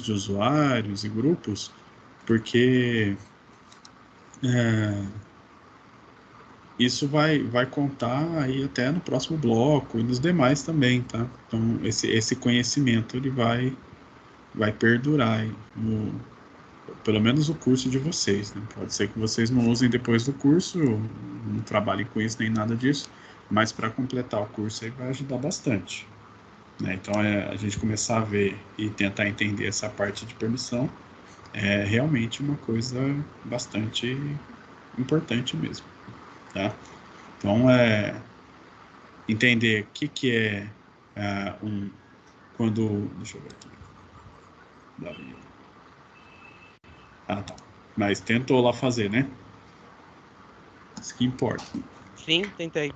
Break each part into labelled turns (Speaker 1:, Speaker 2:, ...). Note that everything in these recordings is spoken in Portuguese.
Speaker 1: de usuários e grupos, porque isso vai contar aí até no próximo bloco e nos demais também, tá? Então, esse conhecimento, ele vai perdurar aí pelo menos o curso de vocês, né? Pode ser que vocês não usem depois do curso, não trabalhem com isso nem nada disso, mas para completar o curso aí vai ajudar bastante, né? Então, a gente começar a ver e tentar entender essa parte de permissão é realmente uma coisa bastante importante mesmo, tá? Então, entender o que é quando... Deixa eu ver aqui. Ah, tá. Mas tentou lá fazer, né? Isso que importa.
Speaker 2: Sim, tentei.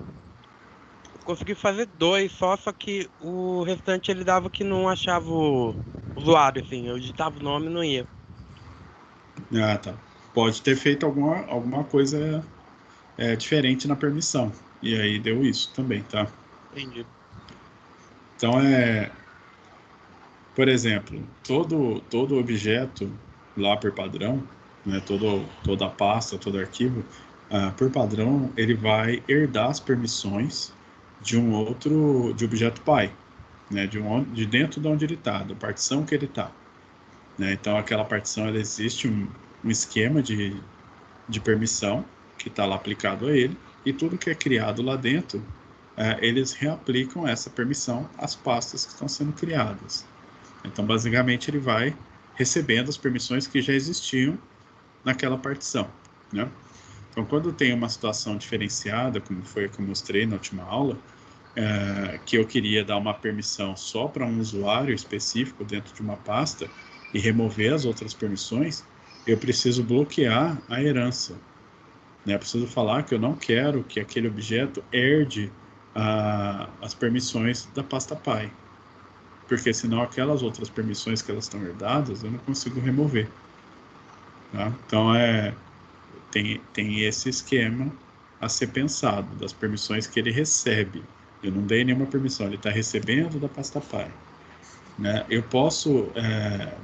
Speaker 2: Consegui fazer dois só que o restante ele dava que não achava o usuário, assim. Eu digitava o nome e não ia.
Speaker 1: Ah, tá. Pode ter feito alguma coisa diferente na permissão. E aí deu isso também, tá?
Speaker 2: Entendi.
Speaker 1: Então, por exemplo, todo objeto lá por padrão, né, toda pasta, todo arquivo, por padrão, ele vai herdar as permissões de objeto pai, né, de dentro de onde ele está, da partição que ele está. Né? Então, aquela partição, ela existe um esquema de permissão que está lá aplicado a ele, e tudo que é criado lá dentro, eles reaplicam essa permissão às pastas que estão sendo criadas. Então, basicamente, ele vai recebendo as permissões que já existiam naquela partição, né? Então, quando tem uma situação diferenciada, como foi a que eu mostrei na última aula, que eu queria dar uma permissão só para um usuário específico dentro de uma pasta e remover as outras permissões, eu preciso bloquear a herança, né? Eu preciso falar que eu não quero que aquele objeto herde as permissões da pasta pai, porque senão aquelas outras permissões que elas estão herdadas eu não consigo remover, tá? Então tem esse esquema a ser pensado das permissões que ele recebe. Eu não dei nenhuma permissão, ele está recebendo da pasta pai, né? Eu posso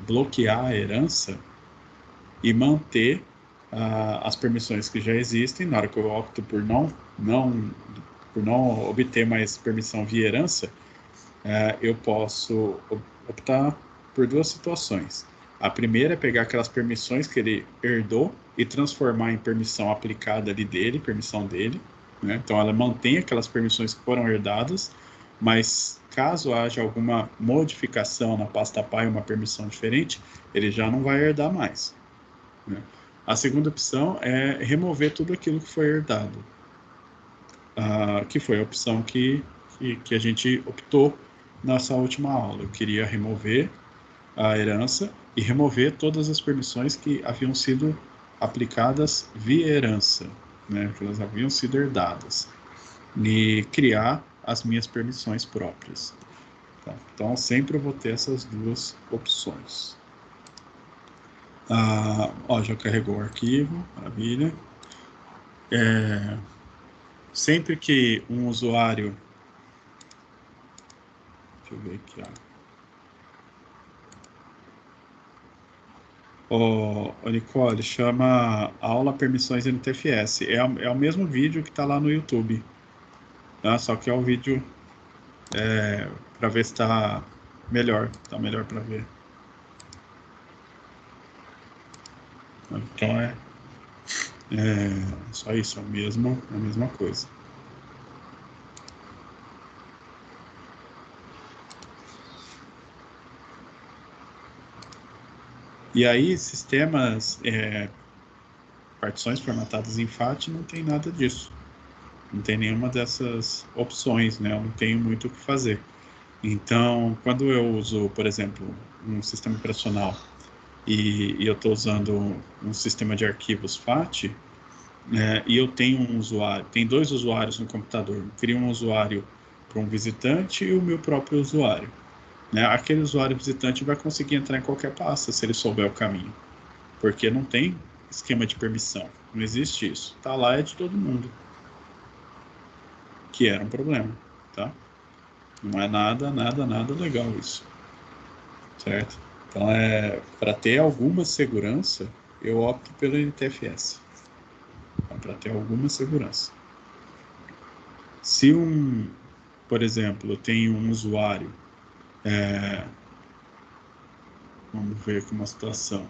Speaker 1: bloquear a herança e manter as permissões que já existem. Na hora que eu opto por não obter mais permissão via herança, eu posso optar por duas situações. A primeira é pegar aquelas permissões que ele herdou e transformar em permissão aplicada ali dele, permissão dele, né? Então ela mantém aquelas permissões que foram herdadas, mas caso haja alguma modificação na pasta pai, uma permissão diferente, ele já não vai herdar mais, né? A segunda opção é remover tudo aquilo que foi herdado, que foi a opção que a gente optou nessa última aula. Eu queria remover a herança e remover todas as permissões que haviam sido aplicadas via herança, né, que elas haviam sido herdadas, e criar as minhas permissões próprias. Tá? Então, sempre eu vou ter essas duas opções. Já carregou o arquivo, maravilha. Sempre que um usuário... Deixa eu ver aqui, Nicole, chama Aula Permissões NTFS. É o mesmo vídeo que está lá no YouTube, tá? Só que é o vídeo para ver se está melhor. Está melhor para ver. Então só isso, a mesma coisa. E aí, sistemas, partições formatadas em FAT não tem nada disso. Não tem nenhuma dessas opções, né? Eu não tenho muito o que fazer. Então, quando eu uso, por exemplo, um sistema operacional e eu estou usando um sistema de arquivos FAT, e eu tenho um usuário, tem dois usuários no computador, eu crio um usuário para um visitante e o meu próprio usuário, né? Aquele usuário visitante vai conseguir entrar em qualquer pasta se ele souber o caminho, porque não tem esquema de permissão, não existe isso. Tá lá, é de todo mundo, que era um problema, tá? Não é nada legal isso, certo? Então, para ter alguma segurança, eu opto pelo NTFS. Então, para ter alguma segurança. Se por exemplo, eu tenho um usuário, vamos ver aqui uma situação.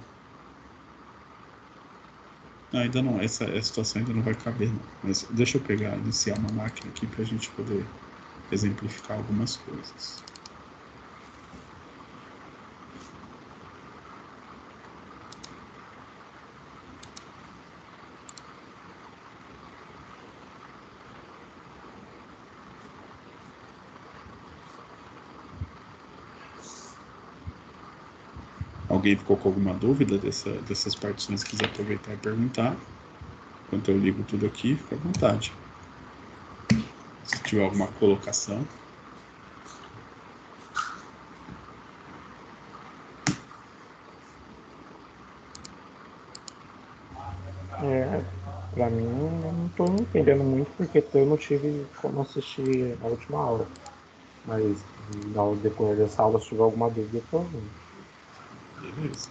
Speaker 1: Não, ainda não, essa situação ainda não vai caber, não. Mas deixa eu iniciar uma máquina aqui para a gente poder exemplificar algumas coisas. Alguém ficou com alguma dúvida dessas partições, quiser aproveitar e perguntar? Enquanto eu ligo tudo aqui, fica à vontade. Se tiver alguma colocação.
Speaker 3: Para mim, eu não estou entendendo muito porque eu não tive como assistir a última aula. Mas ao decorrer dessa aula, se tiver alguma dúvida, eu estou ouvindo.
Speaker 1: Beleza.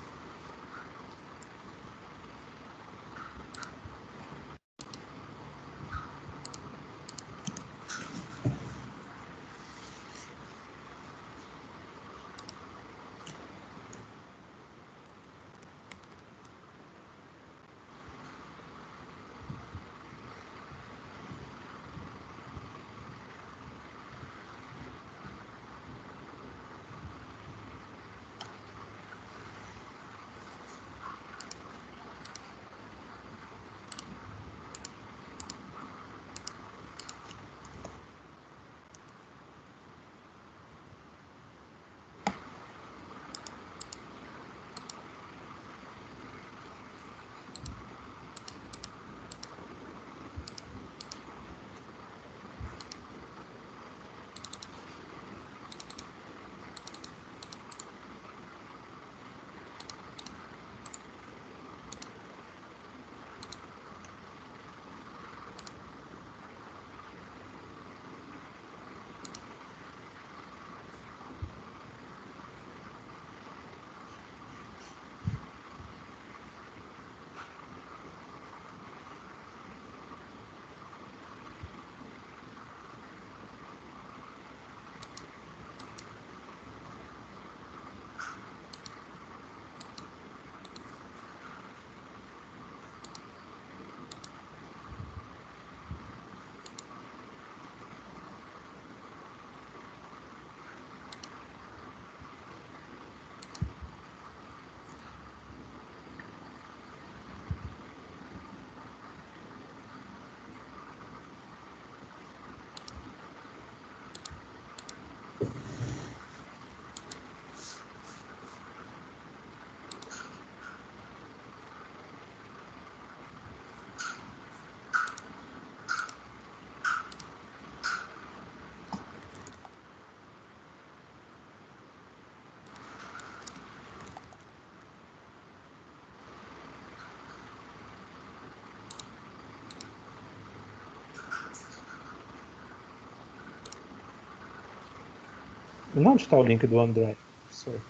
Speaker 3: E onde está o link do André? Professor?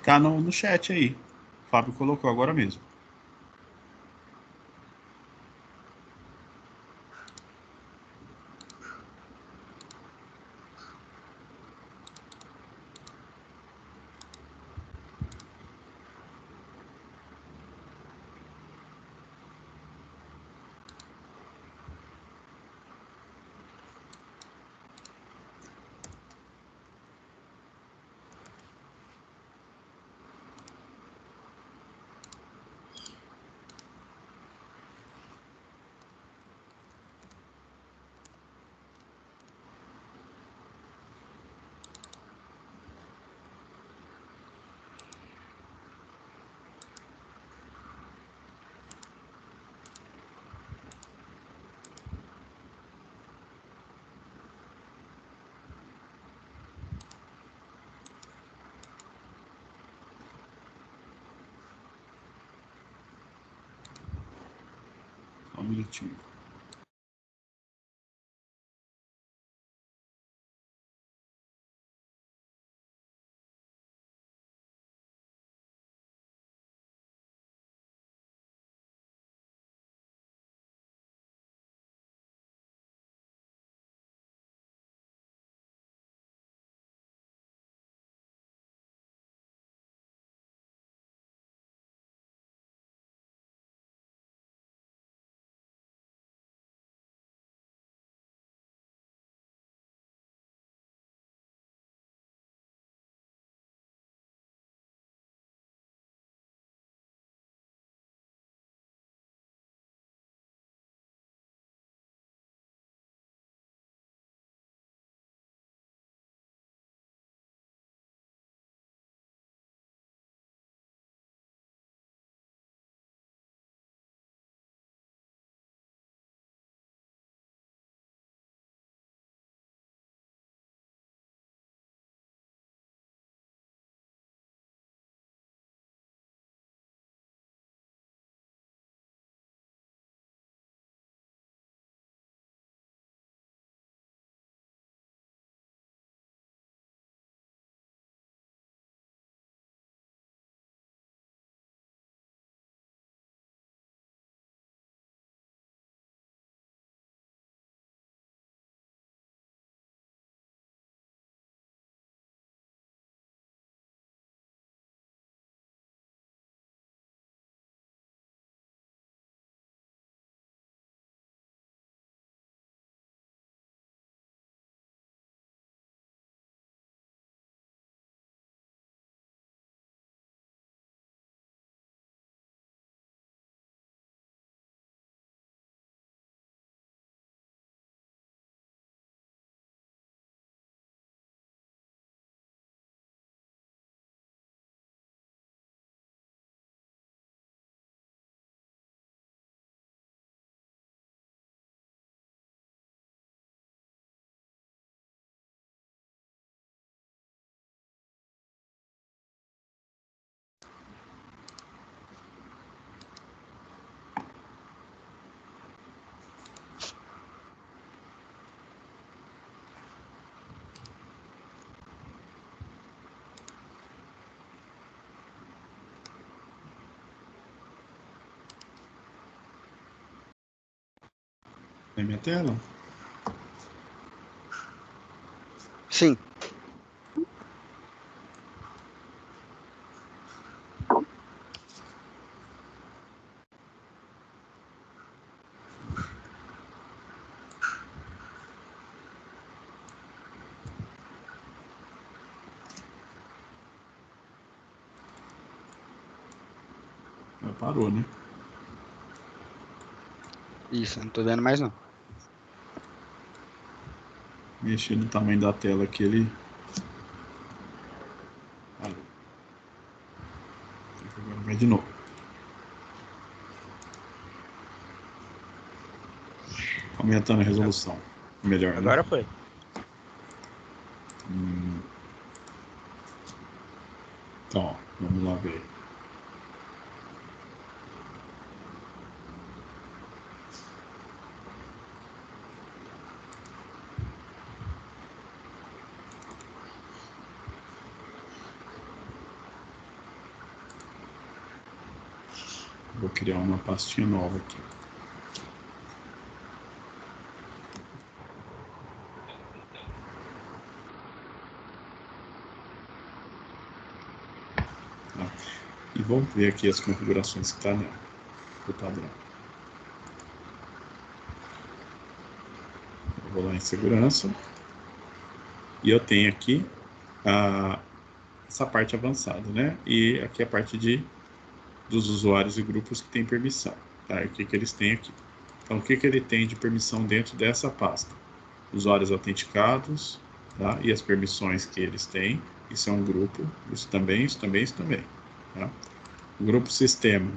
Speaker 1: Tá no chat aí. O Fábio colocou agora mesmo. Só um minutinho. ver minha tela?
Speaker 4: Sim.
Speaker 1: Parou, né?
Speaker 4: Isso, não tô vendo mais não.
Speaker 1: Mexer no tamanho da tela que ele... Parou. Agora vai de novo. Aumentando a resolução. Melhor,
Speaker 2: Agora
Speaker 1: né?
Speaker 2: foi.
Speaker 1: Então, ó, vamos lá ver. Vou criar uma pastinha nova aqui. E vamos ver aqui as configurações que está nela, do padrão. Eu vou lá em segurança. E eu tenho aqui essa parte avançada, né? E aqui a parte dos usuários e grupos que tem permissão. Tá? E o que eles têm aqui. Então, o que ele tem de permissão dentro dessa pasta? Usuários autenticados, tá? E as permissões que eles têm. Isso é um grupo. Isso também, isso também, isso também. Tá? O grupo sistema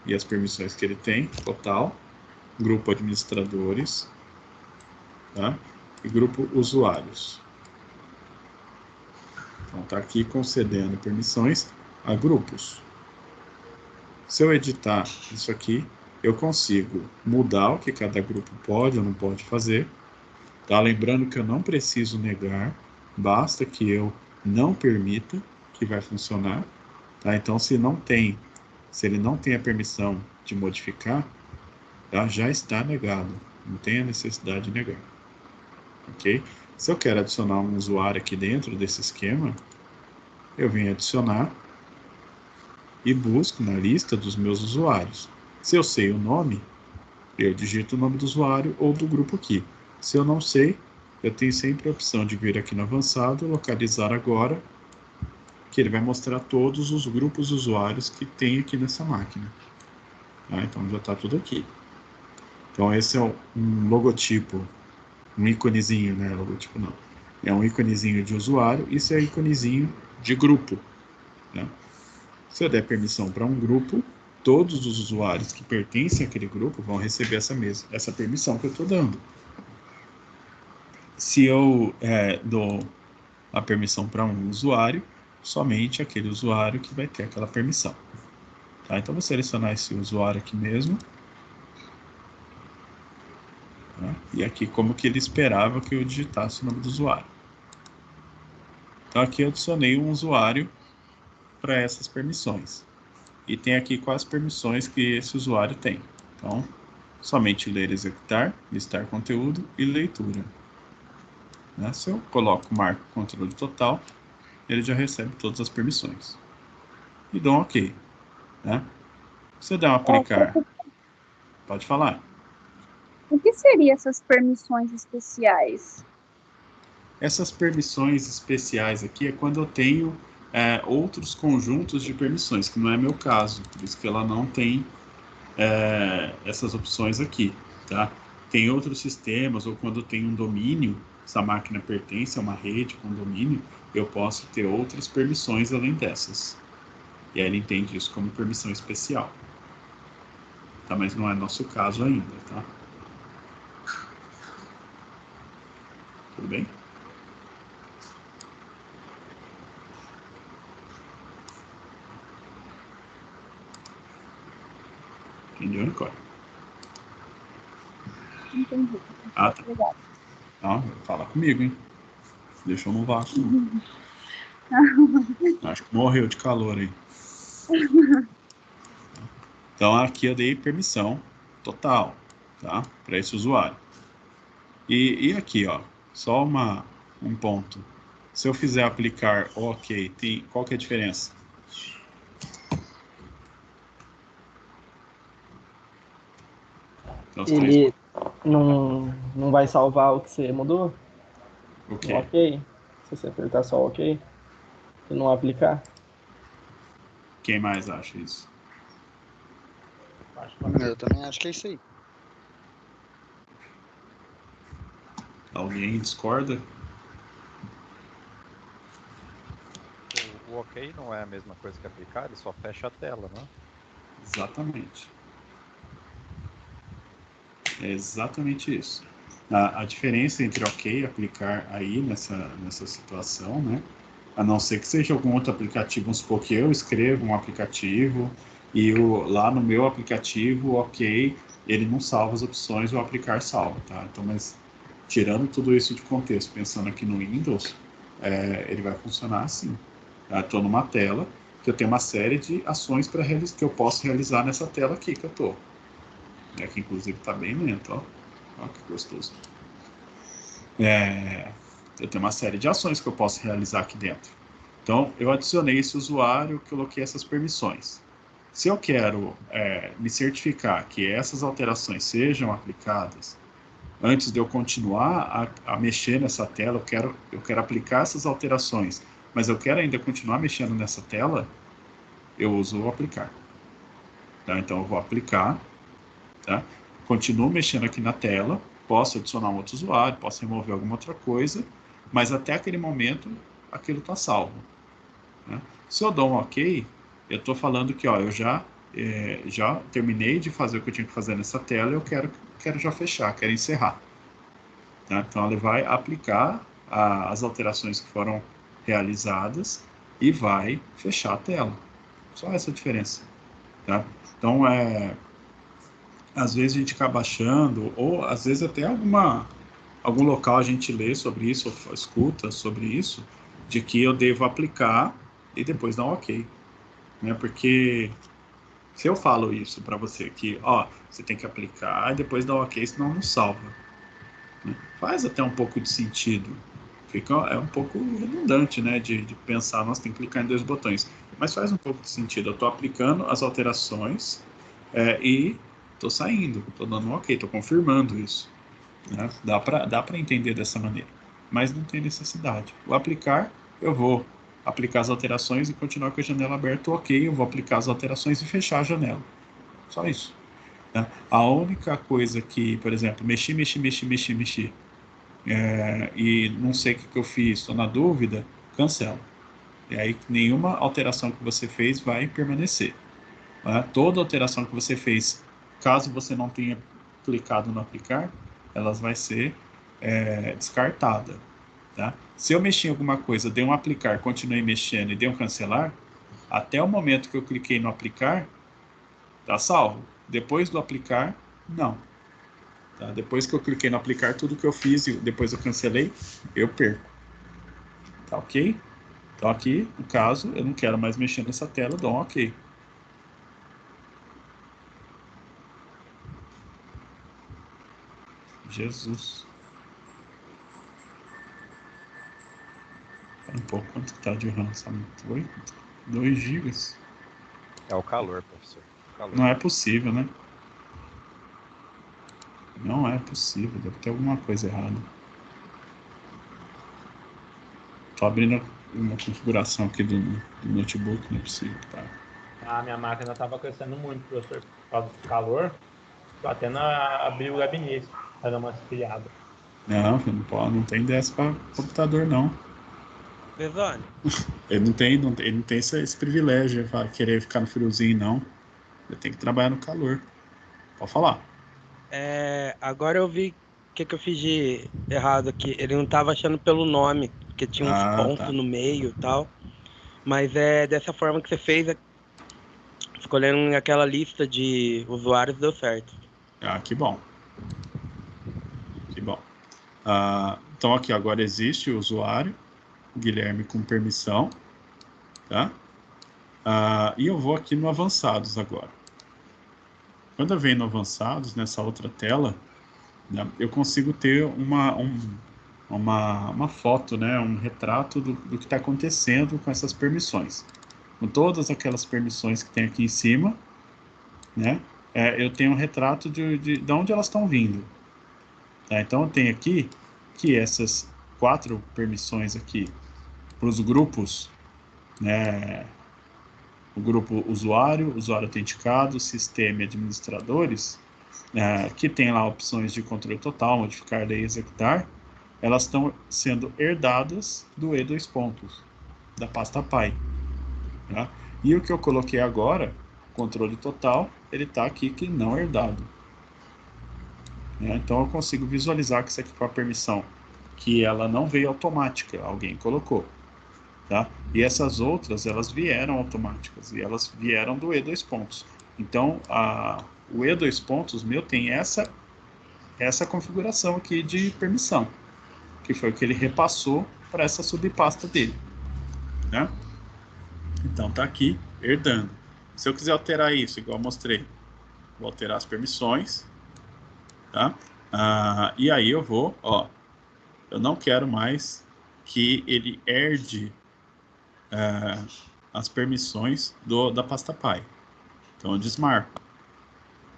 Speaker 1: e as permissões que ele tem, total. Grupo administradores, tá? E grupo usuários. Então, está aqui concedendo permissões a grupos. Se eu editar isso aqui, eu consigo mudar o que cada grupo pode ou não pode fazer. Tá? Lembrando que eu não preciso negar, basta que eu não permita que vai funcionar. Tá? Então, se ele não tem a permissão de modificar, tá? Já está negado. Não tem a necessidade de negar. Ok? Se eu quero adicionar um usuário aqui dentro desse esquema, eu venho adicionar e busco na lista dos meus usuários. Se eu sei o nome, eu digito o nome do usuário ou do grupo aqui. Se eu não sei, eu tenho sempre a opção de vir aqui no avançado, localizar agora, que ele vai mostrar todos os grupos de usuários que tem aqui nessa máquina. Tá? Então já está tudo aqui. Então esse é um logotipo, um íconezinho, né? Logotipo não. É um íconezinho de usuário, isso é íconezinho de grupo. Né? Se eu der permissão para um grupo, todos os usuários que pertencem àquele grupo vão receber essa permissão que eu estou dando. Se eu dou a permissão para um usuário, somente aquele usuário que vai ter aquela permissão. Tá? Então, vou selecionar esse usuário aqui mesmo. Tá? E aqui como que ele esperava que eu digitasse o nome do usuário. Então, aqui eu adicionei um usuário para essas permissões. E tem aqui quais permissões que esse usuário tem. Então, somente ler, executar, listar conteúdo e leitura. Né? Se eu coloco marco controle total, ele já recebe todas as permissões. E dou um OK. Né? Se eu der um aplicar, pode falar.
Speaker 5: O que seriam essas permissões especiais?
Speaker 1: Essas permissões especiais aqui é quando eu tenho outros conjuntos de permissões, que não é meu caso, por isso que ela não tem essas opções aqui, tá? Tem outros sistemas, ou quando tem um domínio, essa máquina pertence a uma rede com domínio, eu posso ter outras permissões além dessas. E aí ele entende isso como permissão especial. Tá? Mas não é nosso caso ainda, tá? Tudo bem? Entendeu, Nicole?
Speaker 5: Entendi.
Speaker 1: Ah, tá.
Speaker 5: Obrigada.
Speaker 1: Não, fala comigo, hein? Deixou no vácuo. Acho que morreu de calor aí. Então aqui eu dei permissão total, tá? Para esse usuário. E aqui, ó, só um ponto. Se eu fizer aplicar OK, qual que é a diferença? Os três
Speaker 6: Ele não vai salvar o que você mudou?
Speaker 1: O
Speaker 6: No
Speaker 1: quê?
Speaker 6: OK? Se você apertar só OK e não aplicar?
Speaker 1: Quem mais acha isso?
Speaker 3: Acho que
Speaker 4: Eu também acho que é isso aí.
Speaker 1: Alguém discorda?
Speaker 7: O OK não é a mesma coisa que aplicar, ele só fecha a tela, não é?
Speaker 1: Exatamente. É exatamente isso. A diferença entre OK e aplicar aí nessa situação, né? A não ser que seja algum outro aplicativo, vamos supor que eu escrevo um aplicativo e lá no meu aplicativo, o OK, ele não salva as opções, o aplicar salva, tá? Então, mas tirando tudo isso de contexto, pensando aqui no Windows, ele vai funcionar assim. Estou numa tela que eu tenho uma série de ações que eu posso realizar nessa tela aqui que eu estou. Que inclusive está bem lento, ó. Ó que gostoso. Eu tenho uma série de ações que eu posso realizar aqui dentro. Então, eu adicionei esse usuário, coloquei essas permissões. Se eu quero me certificar que essas alterações sejam aplicadas, antes de eu continuar a mexer nessa tela, eu quero aplicar essas alterações, mas eu quero ainda continuar mexendo nessa tela, eu uso o aplicar. Tá? Então, eu vou aplicar, tá? Continuo mexendo aqui na tela, posso adicionar um outro usuário, posso remover alguma outra coisa, mas até aquele momento, aquilo está salvo. Né? Se eu dou um OK, eu estou falando que ó, eu já terminei de fazer o que eu tinha que fazer nessa tela e eu quero já fechar, quero encerrar. Tá? Então, ele vai aplicar as alterações que foram realizadas e vai fechar a tela. Só essa a diferença. Tá? Então, às vezes a gente acaba achando, ou às vezes até algum local a gente lê sobre isso, ou escuta sobre isso, de que eu devo aplicar e depois dar um OK. Né? Porque se eu falo isso para você, que ó, você tem que aplicar e depois dar um OK, senão não salva. Né? Faz até um pouco de sentido. É um pouco redundante, né, de pensar, nossa, tem que clicar em 2 botões. Mas faz um pouco de sentido. Eu estou aplicando as alterações e estou saindo, estou dando um OK, estou confirmando isso. Né? Dá para entender dessa maneira. Mas não tem necessidade. O aplicar, eu vou aplicar as alterações e continuar com a janela aberta, OK, eu vou aplicar as alterações e fechar a janela. Só isso. Né? A única coisa que, por exemplo, mexi, e não sei o que eu fiz, estou na dúvida, cancela. E aí nenhuma alteração que você fez vai permanecer. Né? Toda alteração que você fez, caso você não tenha clicado no aplicar, elas vai ser descartada. Tá? Se eu mexi em alguma coisa, dei um aplicar, continuei mexendo e dei um cancelar, até o momento que eu cliquei no aplicar, tá salvo. Depois do aplicar, não. Tá? Depois que eu cliquei no aplicar, tudo que eu fiz e depois eu cancelei, eu perco. Tá ok? Então aqui, no caso, eu não quero mais mexer nessa tela, dou um OK. Jesus. Espera um pouco, quanto que tá de RAM? 2 gigas?
Speaker 7: É o calor, professor. Calor.
Speaker 1: Não é possível, né? Não é possível, deve ter alguma coisa errada. Tô abrindo uma configuração aqui do notebook, não é possível, tá?
Speaker 3: A minha máquina estava crescendo muito, professor, por causa do calor. Tô até abrir o gabinete para dar uma esfriada.
Speaker 1: Não, filho, não pode, não tem dessa para computador, não.
Speaker 2: Besone,
Speaker 1: Ele não tem esse privilégio de querer ficar no friozinho, não. Ele tem que trabalhar no calor. Pode falar.
Speaker 2: agora eu vi o que eu fiz de errado aqui. Ele não tava achando pelo nome, porque tinha uns
Speaker 1: Ah,
Speaker 2: pontos
Speaker 1: tá.
Speaker 2: no meio e tal. Mas é dessa forma que você fez, escolhendo aquela lista de usuários, deu certo.
Speaker 1: Ah, que bom. Que bom. Então aqui agora existe o usuário, Guilherme com permissão, tá? E eu vou aqui no avançados agora. Quando eu venho no avançados, nessa outra tela, né? Eu consigo ter uma foto, né? Um retrato do que está acontecendo com essas permissões. Com todas aquelas permissões que tem aqui em cima, né? Eu tenho um retrato de onde elas estão vindo. Tá? Então eu tenho aqui que essas 4 permissões aqui para os grupos, né? O grupo usuário, usuário autenticado, sistema e administradores, que tem lá opções de controle total, modificar, ler e executar, elas estão sendo herdadas do E2 pontos, da pasta Pi. Tá? E o que eu coloquei agora, controle total, ele está aqui que não herdado. Então eu consigo visualizar que isso aqui foi uma permissão que ela não veio automática, alguém colocou. Tá? E essas outras, elas vieram automáticas, e elas vieram do E2 pontos. Então, o E2 pontos meu tem essa configuração aqui de permissão, que foi o que ele repassou para essa subpasta dele. Né? Então, tá aqui, herdando. Se eu quiser alterar isso, igual eu mostrei, vou alterar as permissões, tá? E aí eu vou, eu não quero mais que ele herde as permissões da pasta Pi. Então eu desmarco.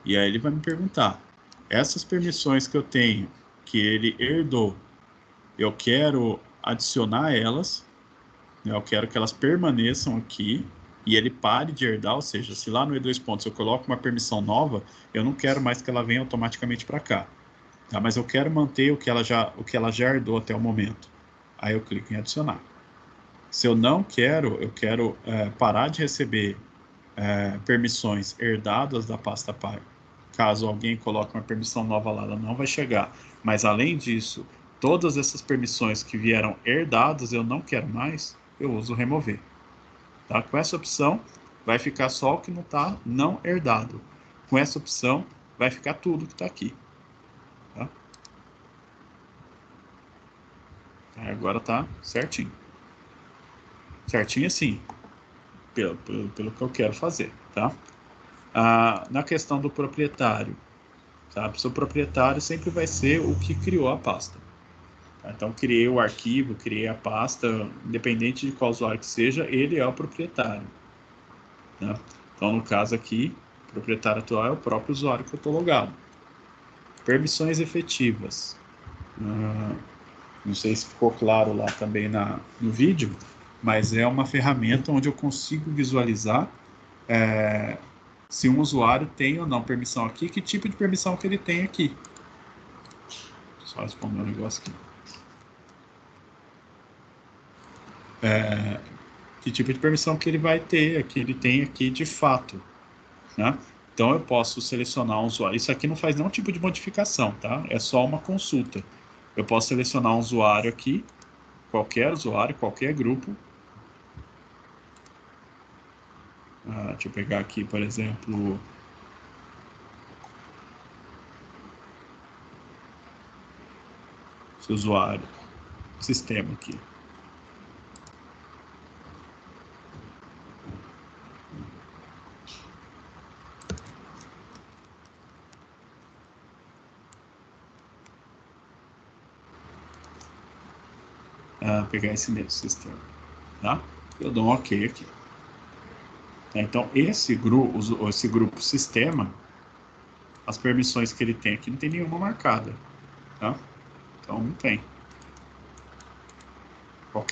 Speaker 1: E aí ele vai me perguntar, essas permissões que eu tenho, que ele herdou, eu quero adicionar elas, eu quero que elas permaneçam aqui, e ele pare de herdar, ou seja, se lá no E2 pontos eu coloco uma permissão nova, eu não quero mais que ela venha automaticamente para cá. Tá? Mas eu quero manter o que ela já herdou até o momento. Aí eu clico em adicionar. Se eu não quero, eu quero parar de receber permissões herdadas da pasta Pi. Caso alguém coloque uma permissão nova lá, ela não vai chegar. Mas além disso, todas essas permissões que vieram herdadas, eu não quero mais, eu uso remover. Tá? Com essa opção, vai ficar só o que não está não herdado. Com essa opção, vai ficar tudo que está aqui. Tá? Agora está certinho. Certinho assim, pelo que eu quero fazer, tá? Na questão do proprietário, sabe? O seu proprietário sempre vai ser o que criou a pasta. Tá? Então, criei o arquivo, criei a pasta, independente de qual usuário que seja, ele é o proprietário. Tá? Então, no caso aqui, o proprietário atual é o próprio usuário que eu estou logado. Permissões efetivas. Não sei se ficou claro lá também no vídeo, mas é uma ferramenta onde eu consigo visualizar se um usuário tem ou não permissão aqui, que tipo de permissão que ele tem aqui. Só responder um negócio aqui. Que tipo de permissão que ele vai ter, que ele tem aqui de fato. Né? Então eu posso selecionar um usuário. Isso aqui não faz nenhum tipo de modificação, tá? É só uma consulta. Eu posso selecionar um usuário aqui, qualquer usuário, qualquer grupo. Deixa eu pegar aqui, por exemplo, esse usuário, sistema aqui. Pegar esse mesmo sistema, tá? Eu dou um OK aqui. Então, esse grupo sistema, as permissões que ele tem aqui não tem nenhuma marcada, tá? Então, não tem.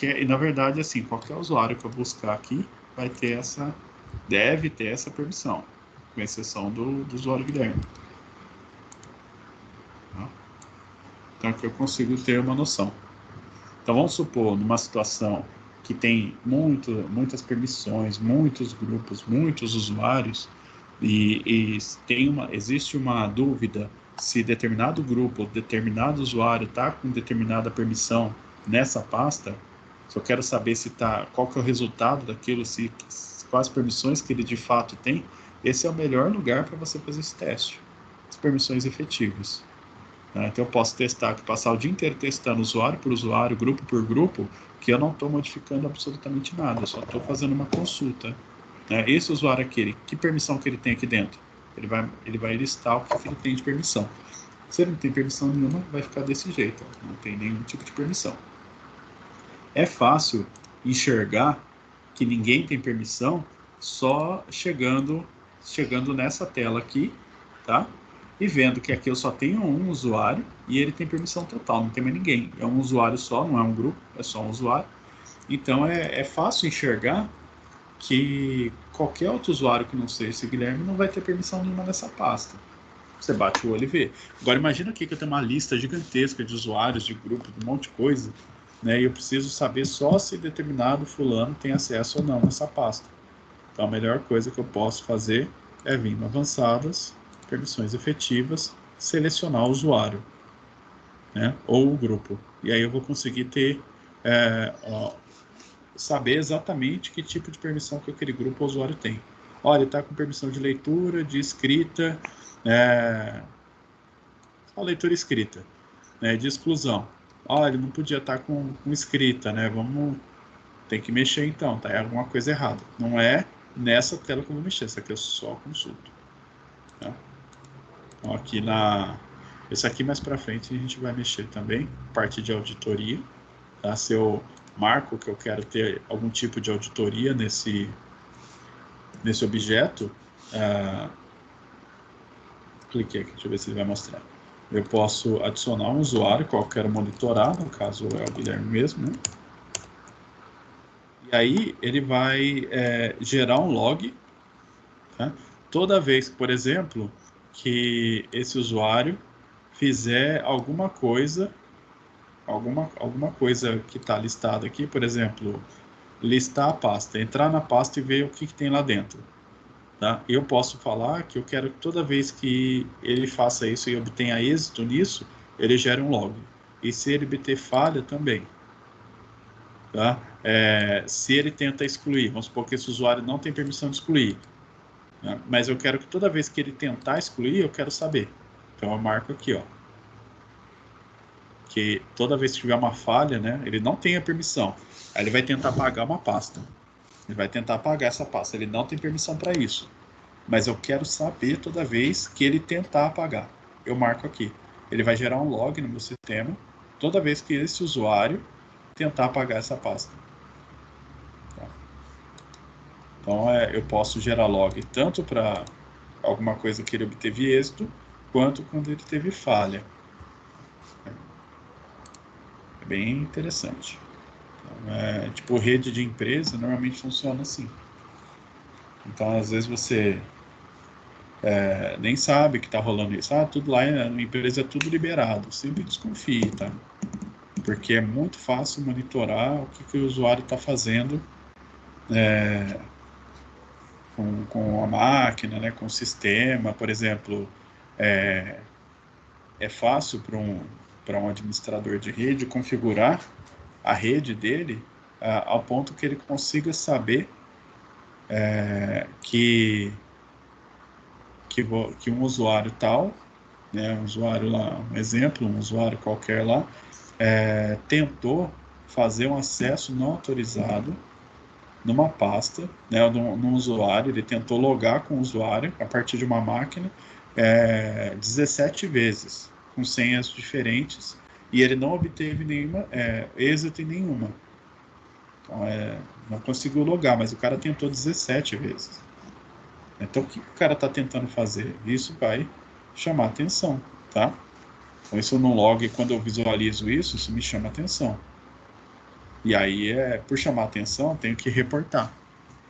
Speaker 1: E, na verdade, assim, qualquer usuário que eu buscar aqui vai ter deve ter essa permissão, com exceção do usuário Guilherme. Tá? Então, aqui eu consigo ter uma noção. Então, vamos supor, numa situação que tem muitas permissões, muitos grupos, muitos usuários, e existe uma dúvida se determinado grupo, determinado usuário está com determinada permissão nessa pasta, se eu quero saber qual que é o resultado daquilo, quais permissões que ele de fato tem, esse é o melhor lugar para você fazer esse teste, as permissões efetivas. Então eu posso passar o dia inteiro testando usuário por usuário, grupo por grupo, que eu não estou modificando absolutamente nada, eu só estou fazendo uma consulta. Esse usuário aqui, que permissão que ele tem aqui dentro? Ele vai listar o que ele tem de permissão. Se ele não tem permissão nenhuma, vai ficar desse jeito, ó, não tem nenhum tipo de permissão. É fácil enxergar que ninguém tem permissão só chegando nessa tela aqui, tá? E vendo que aqui eu só tenho um usuário e ele tem permissão total, não tem mais ninguém. É um usuário só, não é um grupo, é só um usuário. Então é fácil enxergar que qualquer outro usuário que não seja esse Guilherme não vai ter permissão nenhuma nessa pasta. Você bate o olho e vê. Agora imagina aqui que eu tenho uma lista gigantesca de usuários, de grupos, de um monte de coisa, né? E eu preciso saber só se determinado fulano tem acesso ou não nessa pasta. Então a melhor coisa que eu posso fazer é vir no avançadas, permissões efetivas, selecionar o usuário, né? Ou o grupo. E aí eu vou conseguir ter saber exatamente que tipo de permissão que aquele grupo ou usuário tem. Olha, ele está com permissão de leitura, de escrita, só leitura escrita, né, de exclusão. Olha, ele não podia estar com escrita, né? Tem que mexer então, tá? É alguma coisa errada. Não é nessa tela que eu vou mexer, essa aqui eu só consulto. Tá? Então aqui esse aqui mais para frente a gente vai mexer também, parte de auditoria, tá? Se eu marco que eu quero ter algum tipo de auditoria nesse objeto, cliquei aqui, deixa eu ver se ele vai mostrar. Eu posso adicionar um usuário que eu quero monitorar, no caso é o Guilherme mesmo, né? E aí ele vai gerar um log, tá? Toda vez, por exemplo, que esse usuário fizer alguma coisa que está listada aqui, por exemplo, listar a pasta, entrar na pasta e ver o que tem lá dentro. Tá? Eu posso falar que eu quero que toda vez que ele faça isso e obtenha êxito nisso, ele gere um log. E se ele obter falha, também. Tá? Se ele tenta excluir, vamos supor que esse usuário não tem permissão de excluir, né? Mas eu quero que toda vez que ele tentar excluir, eu quero saber. Então eu marco aqui, ó, que toda vez que tiver uma falha, né, ele não tem a permissão. Aí ele vai tentar apagar uma pasta. Ele vai tentar apagar essa pasta. Ele não tem permissão para isso. Mas eu quero saber toda vez que ele tentar apagar. Eu marco aqui. Ele vai gerar um log no meu sistema toda vez que esse usuário tentar apagar essa pasta. Tá? Então eu posso gerar log tanto para alguma coisa que ele obteve êxito, quanto quando ele teve falha. É bem interessante. Então, tipo, rede de empresa normalmente funciona assim. Então, às vezes você nem sabe que está rolando isso. Tudo lá na empresa é tudo liberado. Sempre desconfie, tá? Porque é muito fácil monitorar o que o usuário está fazendo com a máquina, né, com o sistema. Por exemplo, é fácil para um administrador de rede configurar a rede dele ao ponto que ele consiga saber que um usuário tal, né, um usuário lá, um exemplo, um usuário qualquer lá, tentou fazer um acesso não autorizado numa pasta, né, num usuário, ele tentou logar com o usuário a partir de uma máquina 17 vezes, com senhas diferentes, e ele não obteve êxito em nenhuma. Então, não conseguiu logar, mas o cara tentou 17 vezes. Então, o que o cara está tentando fazer? Isso vai chamar atenção, tá? Então, isso no log, quando eu visualizo isso me chama atenção. E aí, por chamar atenção, eu tenho que reportar.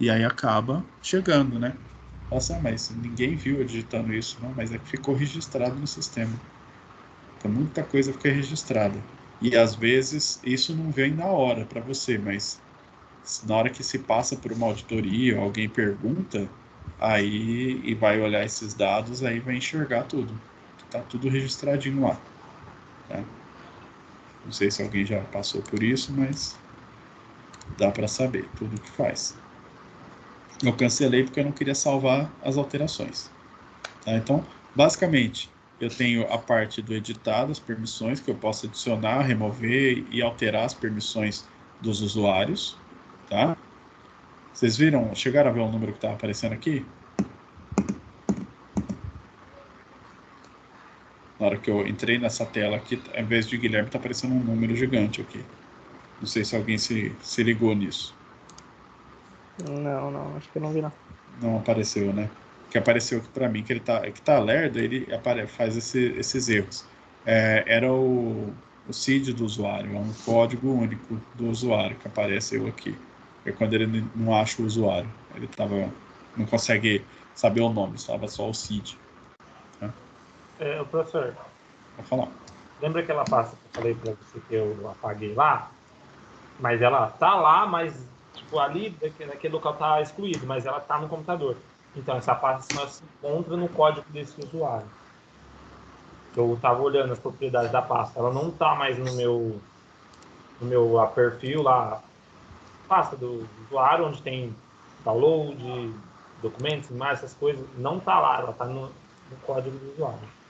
Speaker 1: E aí acaba chegando, né? Nossa, mas ninguém viu eu digitando isso, não, mas é que ficou registrado no sistema. Então, muita coisa fica registrada. E às vezes isso não vem na hora para você, mas na hora que se passa por uma auditoria, alguém pergunta, aí e vai olhar esses dados, aí vai enxergar tudo. Tá tudo registradinho lá. Tá? Não sei se alguém já passou por isso, mas dá para saber tudo o que faz. Eu cancelei porque eu não queria salvar as alterações. Tá? Então, basicamente, eu tenho a parte do editado, as permissões, que eu posso adicionar, remover e alterar as permissões dos usuários. Tá? Vocês viram, chegaram a ver o número que estava aparecendo aqui? Na hora que eu entrei nessa tela aqui, ao invés de Guilherme, está aparecendo um número gigante aqui. Não sei se alguém se ligou nisso.
Speaker 6: Não, acho que eu não vi não.
Speaker 1: Não apareceu, né? O que apareceu aqui para mim, que tá lerdo, ele faz esses erros. Era o CID do usuário, é um código único do usuário que apareceu aqui. É quando ele não acha o usuário. Ele não consegue saber o nome, estava só o CID. Tá?
Speaker 3: O professor,
Speaker 1: Vou falar.
Speaker 3: lembra aquela pasta que eu falei para você que eu apaguei lá? Mas ela tá lá, mas tipo, ali, naquele local tá excluído, mas ela tá no computador. Então, essa pasta só se encontra no código desse usuário. Eu tava olhando as propriedades da pasta. Ela não tá mais no meu perfil lá, pasta do usuário, onde tem download, documentos, imagens, essas coisas. Não tá lá, ela tá no código do usuário.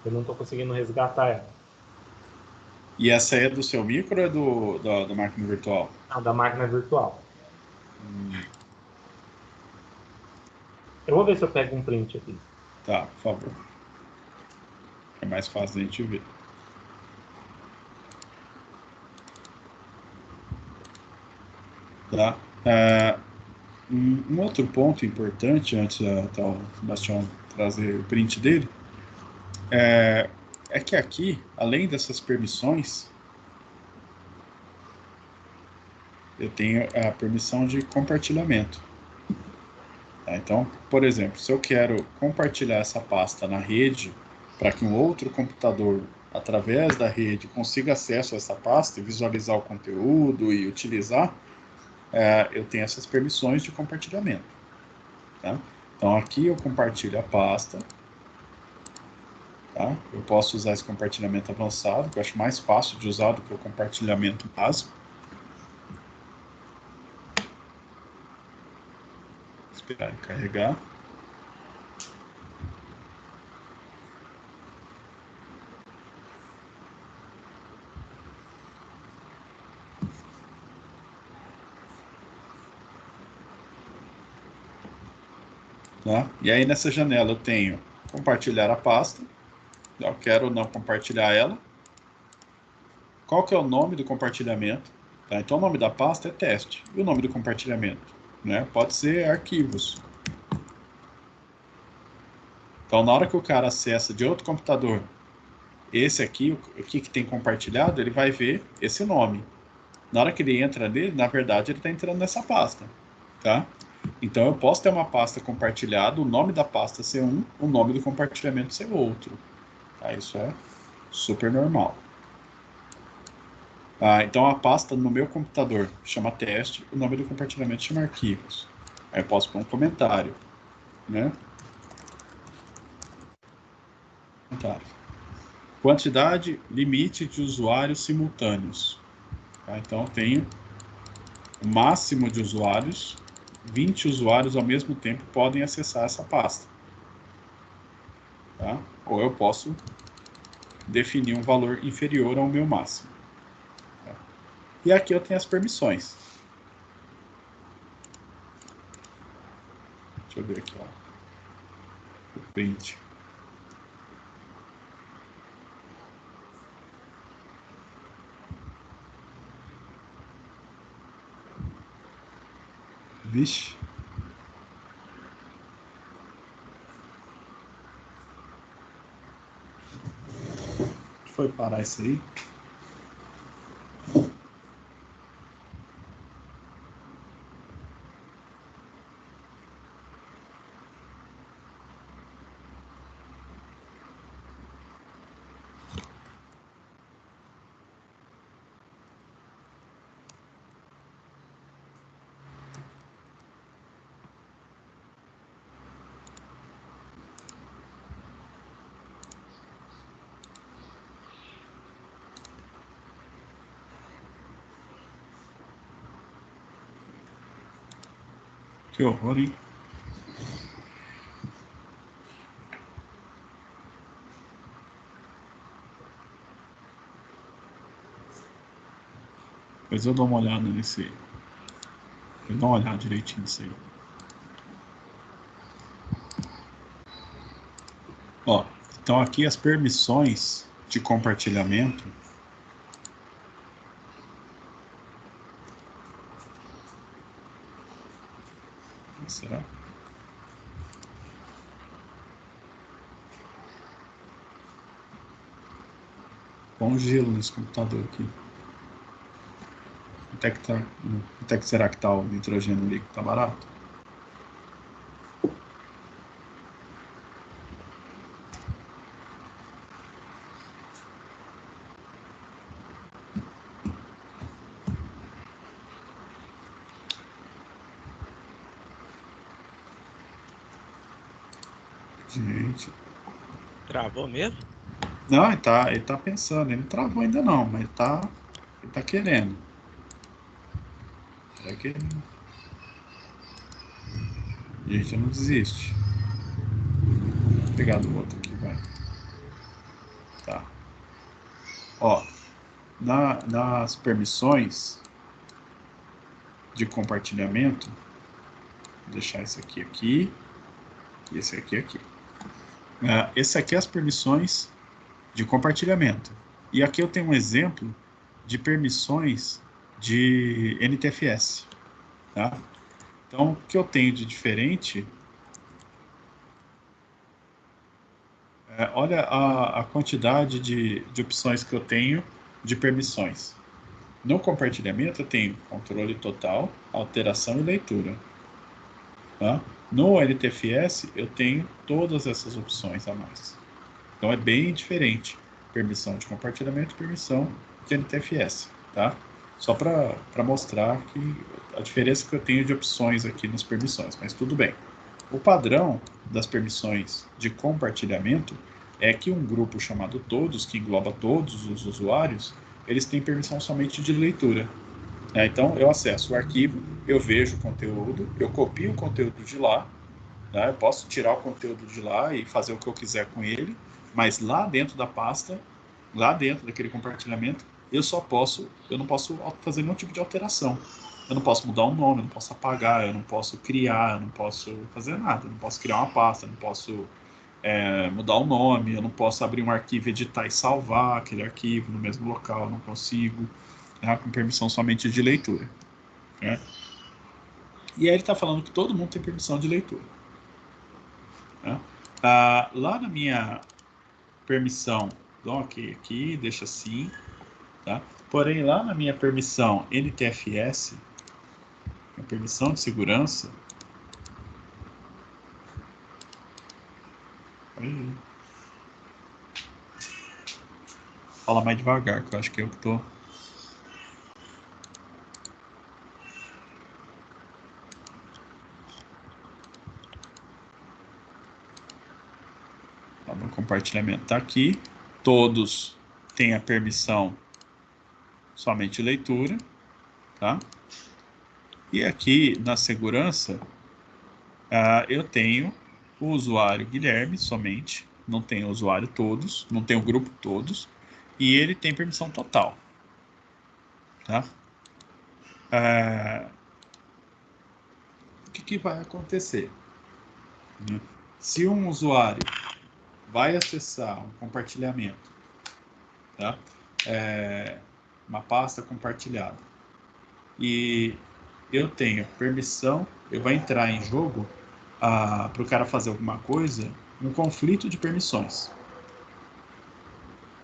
Speaker 3: Eu não tô conseguindo resgatar ela.
Speaker 1: E essa é do seu micro ou é da máquina virtual?
Speaker 3: Não, da máquina virtual. Eu vou ver se eu pego um print aqui.
Speaker 1: Tá, por favor. É mais fácil a gente ver. Tá? Um outro ponto importante, antes o Bastião trazer o print dele, é que aqui, além dessas permissões, eu tenho a permissão de compartilhamento. Tá? Então, por exemplo, se eu quero compartilhar essa pasta na rede para que um outro computador, através da rede, consiga acesso a essa pasta e visualizar o conteúdo e utilizar, eu tenho essas permissões de compartilhamento. Tá? Então, aqui eu compartilho a pasta. Tá? Eu posso usar esse compartilhamento avançado, que eu acho mais fácil de usar do que o compartilhamento básico. Esperar ele carregar. Tá? E aí nessa janela eu tenho compartilhar a pasta. Eu quero ou não compartilhar ela. Qual que é o nome do compartilhamento? Tá? Então o nome da pasta é teste. E o nome do compartilhamento? Né? Pode ser arquivos. Então na hora que o cara acessa de outro computador, esse aqui, o que tem compartilhado, ele vai ver esse nome. Na hora que ele entra nele, na verdade ele está entrando nessa pasta. Tá? Então eu posso ter uma pasta compartilhada, o nome da pasta ser um, o nome do compartilhamento ser outro. Tá? Isso é super normal. Então a pasta no meu computador chama teste, o nome do compartilhamento chama arquivos. Aí eu posso pôr um comentário, né? Comentário. Quantidade, limite de usuários simultâneos. Tá? Então eu tenho o máximo de usuários, 20 usuários ao mesmo tempo podem acessar essa pasta. Tá? Ou eu posso definir um valor inferior ao meu máximo. Tá? E aqui eu tenho as permissões. Deixa eu ver aqui, ó. O print. Vixe. Onde foi parar isso aí? Que horror, hein? Depois eu dou uma olhada nesse. Eu dou uma olhada direitinho nisso aí. Ó, Então, aqui as permissões de compartilhamento. Será? Põe um gelo nesse computador aqui. Até que será que está o nitrogênio líquido? Está barato? Gente.
Speaker 2: Travou mesmo?
Speaker 1: Não, ele tá pensando. Ele não travou ainda não, mas ele tá querendo. Tá querendo. Gente, não desiste. Vou pegar do outro aqui, vai. Tá. Ó, nas permissões de compartilhamento, vou deixar esse aqui e esse aqui. Esse aqui é as permissões de compartilhamento. E aqui eu tenho um exemplo de permissões de NTFS. Tá? Então, o que eu tenho de diferente... olha a quantidade de opções que eu tenho de permissões. No compartilhamento, eu tenho controle total, alteração e leitura. Tá? No NTFS, eu tenho todas essas opções a mais. Então, é bem diferente. Permissão de compartilhamento e permissão de NTFS. Tá? Só para mostrar que a diferença que eu tenho de opções aqui nas permissões, mas tudo bem. O padrão das permissões de compartilhamento é que um grupo chamado todos, que engloba todos os usuários, eles têm permissão somente de leitura. Então, eu acesso o arquivo, eu vejo o conteúdo, eu copio o conteúdo de lá, né? Eu posso tirar o conteúdo de lá e fazer o que eu quiser com ele, mas lá dentro da pasta, lá dentro daquele compartilhamento, eu não posso fazer nenhum tipo de alteração. Eu não posso mudar o nome, eu não posso apagar, eu não posso criar, eu não posso fazer nada. Eu não posso criar uma pasta, eu não posso mudar o nome, eu não posso abrir um arquivo, editar e salvar aquele arquivo no mesmo local, eu não consigo, né, com permissão somente de leitura. Né? E aí ele está falando que todo mundo tem permissão de leitura. Né? Lá na minha permissão, ok, aqui, deixa assim, tá? Porém, lá na minha permissão NTFS, a permissão de segurança, fala mais devagar, que eu acho que eu que tô. O meu compartilhamento está aqui. Todos têm a permissão somente leitura, tá? E aqui na segurança, eu tenho o usuário Guilherme somente, não tem o usuário todos, não tem o grupo todos, e ele tem permissão total. Tá? O que vai acontecer? Se um usuário vai acessar um compartilhamento, tá? Uma pasta compartilhada, e eu tenho permissão, eu vou entrar em jogo para o cara fazer alguma coisa, um conflito de permissões.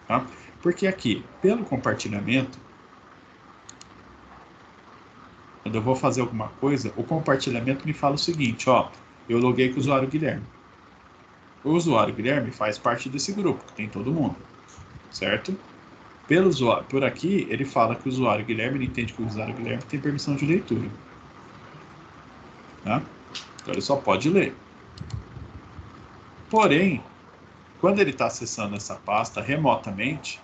Speaker 1: Tá? Porque aqui, pelo compartilhamento, quando eu vou fazer alguma coisa, o compartilhamento me fala o seguinte, ó, eu loguei com o usuário Guilherme. O usuário Guilherme faz parte desse grupo, que tem todo mundo, certo? Por aqui, ele fala que o usuário Guilherme, ele entende que o usuário Guilherme tem permissão de leitura. Tá? Então, ele só pode ler. Porém, quando ele está acessando essa pasta remotamente,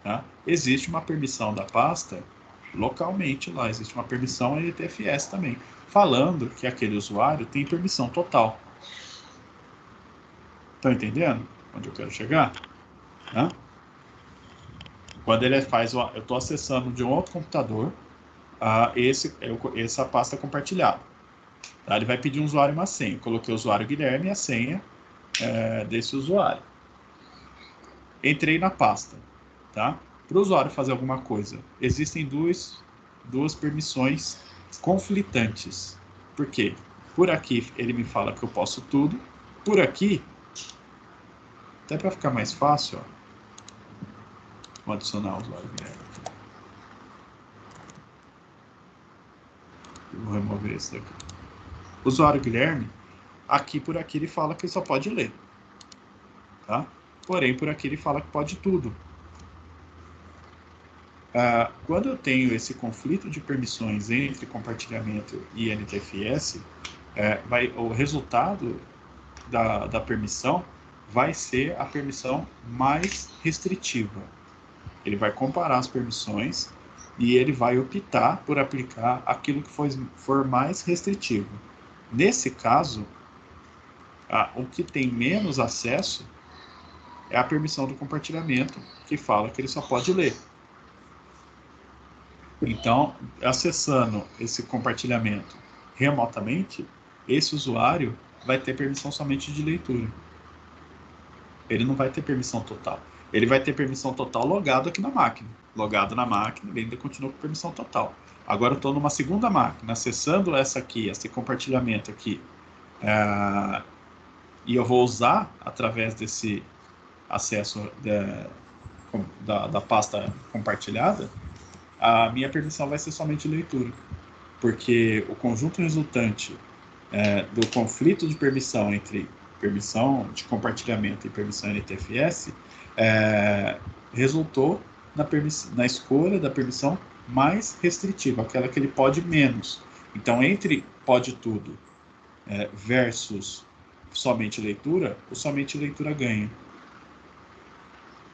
Speaker 1: tá? Existe uma permissão da pasta localmente lá, existe uma permissão NTFS também, falando que aquele usuário tem permissão total. Estão entendendo onde eu quero chegar? Tá? Quando ele faz, eu estou acessando de um outro computador essa pasta compartilhada. Tá? Ele vai pedir um usuário e uma senha. Eu coloquei o usuário Guilherme e a senha desse usuário. entrei na pasta, tá? Para o usuário fazer alguma coisa, existem duas permissões conflitantes. Por quê? Por aqui ele me fala que eu posso tudo, por aqui, até para ficar mais fácil, ó, vou adicionar o usuário Guilherme. Vou remover esse daqui. O usuário Guilherme, por aqui ele fala que ele só pode ler, tá? Porém, por aqui ele fala que pode tudo. Quando eu tenho esse conflito de permissões entre compartilhamento e NTFS, o resultado da permissão vai ser a permissão mais restritiva. Ele vai comparar as permissões e ele vai optar por aplicar aquilo que for mais restritivo. Nesse caso, o que tem menos acesso é a permissão do compartilhamento, que fala que ele só pode ler. Então, acessando esse compartilhamento remotamente, esse usuário vai ter permissão somente de leitura. Ele não vai ter permissão total. Ele vai ter permissão total logado aqui na máquina. Logado na máquina, ele ainda continua com permissão total. Agora eu estou numa segunda máquina, acessando esse compartilhamento aqui. E eu vou usar, através desse acesso da pasta compartilhada, a minha permissão vai ser somente leitura, porque o conjunto resultante do conflito de permissão entre permissão de compartilhamento e permissão NTFS resultou na escolha da permissão mais restritiva, aquela que ele pode menos. Então, entre pode tudo versus somente leitura, o somente leitura ganha.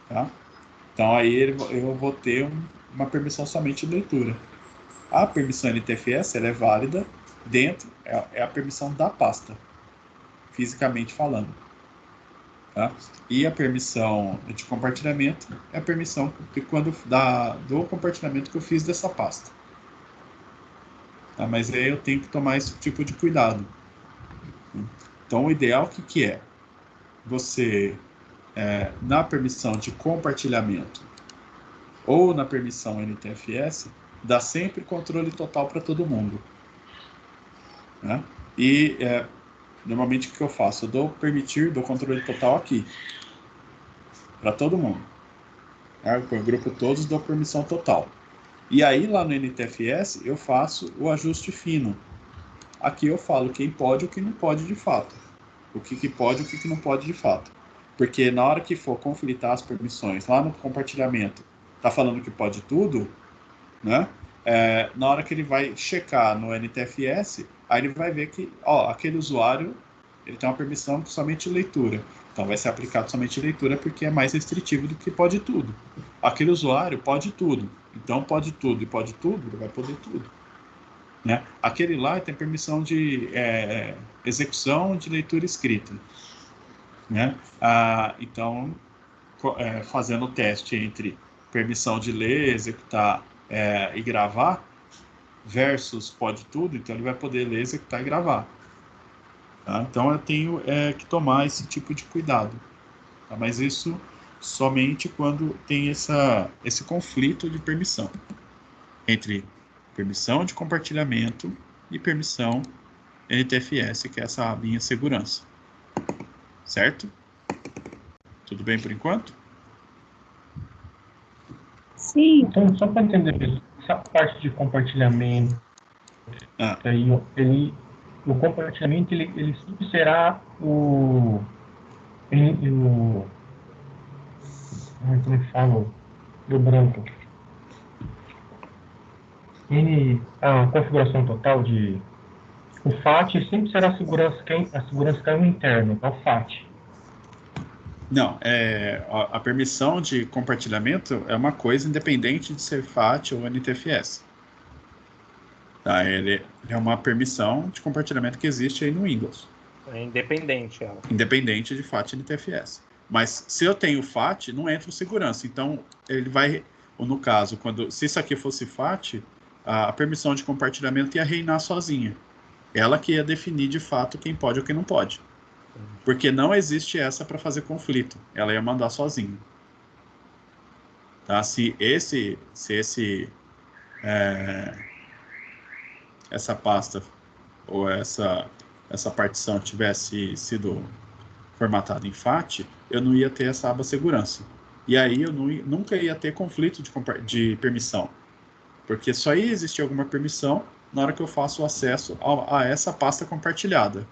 Speaker 1: Tá? Então, aí eu vou ter uma permissão somente de leitura. A permissão NTFS ela é válida dentro, é a permissão da pasta, fisicamente falando. Tá? E a permissão de compartilhamento é a permissão do compartilhamento que eu fiz dessa pasta. Tá? Mas aí eu tenho que tomar esse tipo de cuidado. Então, o ideal que é? Você, na permissão de compartilhamento ou na permissão NTFS, dá sempre controle total para todo mundo. Né? E, normalmente, o que eu faço? Eu dou controle total aqui, para todo mundo. Para o grupo todos, dou permissão total. E aí, lá no NTFS, eu faço o ajuste fino. Aqui eu falo quem pode e o que não pode de fato. O que pode e o que não pode de fato. Porque na hora que for conflitar as permissões, lá no compartilhamento, tá falando que pode tudo, né? Na hora que ele vai checar no NTFS, aí ele vai ver que, aquele usuário, ele tem uma permissão de somente leitura. Então vai ser aplicado somente leitura porque é mais restritivo do que pode tudo. Aquele usuário pode tudo. Então pode tudo e pode tudo, ele vai poder tudo. Né? Aquele lá tem permissão de execução de leitura escrita. Né? Então, fazendo o teste entre permissão de ler, executar e gravar versus pode tudo, então ele vai poder ler, executar e gravar. Tá? Então eu tenho que tomar esse tipo de cuidado. Tá? Mas isso somente quando tem esse conflito de permissão entre permissão de compartilhamento e permissão NTFS, que é essa abinha segurança. Certo? Tudo bem por enquanto?
Speaker 5: Sim.
Speaker 3: Então, só para entender, essa parte de compartilhamento, o compartilhamento ele sempre será como é que fala? Do branco. A configuração total o FAT sempre será a segurança que é o interno, é o FAT.
Speaker 1: Não, a permissão de compartilhamento é uma coisa independente de ser FAT ou NTFS. Tá? Ele é uma permissão de compartilhamento que existe aí no Windows.
Speaker 3: É independente ela.
Speaker 1: Independente de FAT e NTFS. Mas se eu tenho FAT, não entra o segurança. Então, ele vai, no caso, se isso aqui fosse FAT, a permissão de compartilhamento ia reinar sozinha. Ela que ia definir de fato quem pode ou quem não pode. Porque não existe essa para fazer conflito. Ela ia mandar sozinha. Tá? Se essa pasta ou essa partição tivesse sido formatada em FAT, eu não ia ter essa aba segurança. E aí eu nunca ia ter conflito de permissão, porque só ia existir alguma permissão na hora que eu faço o acesso a essa pasta compartilhada.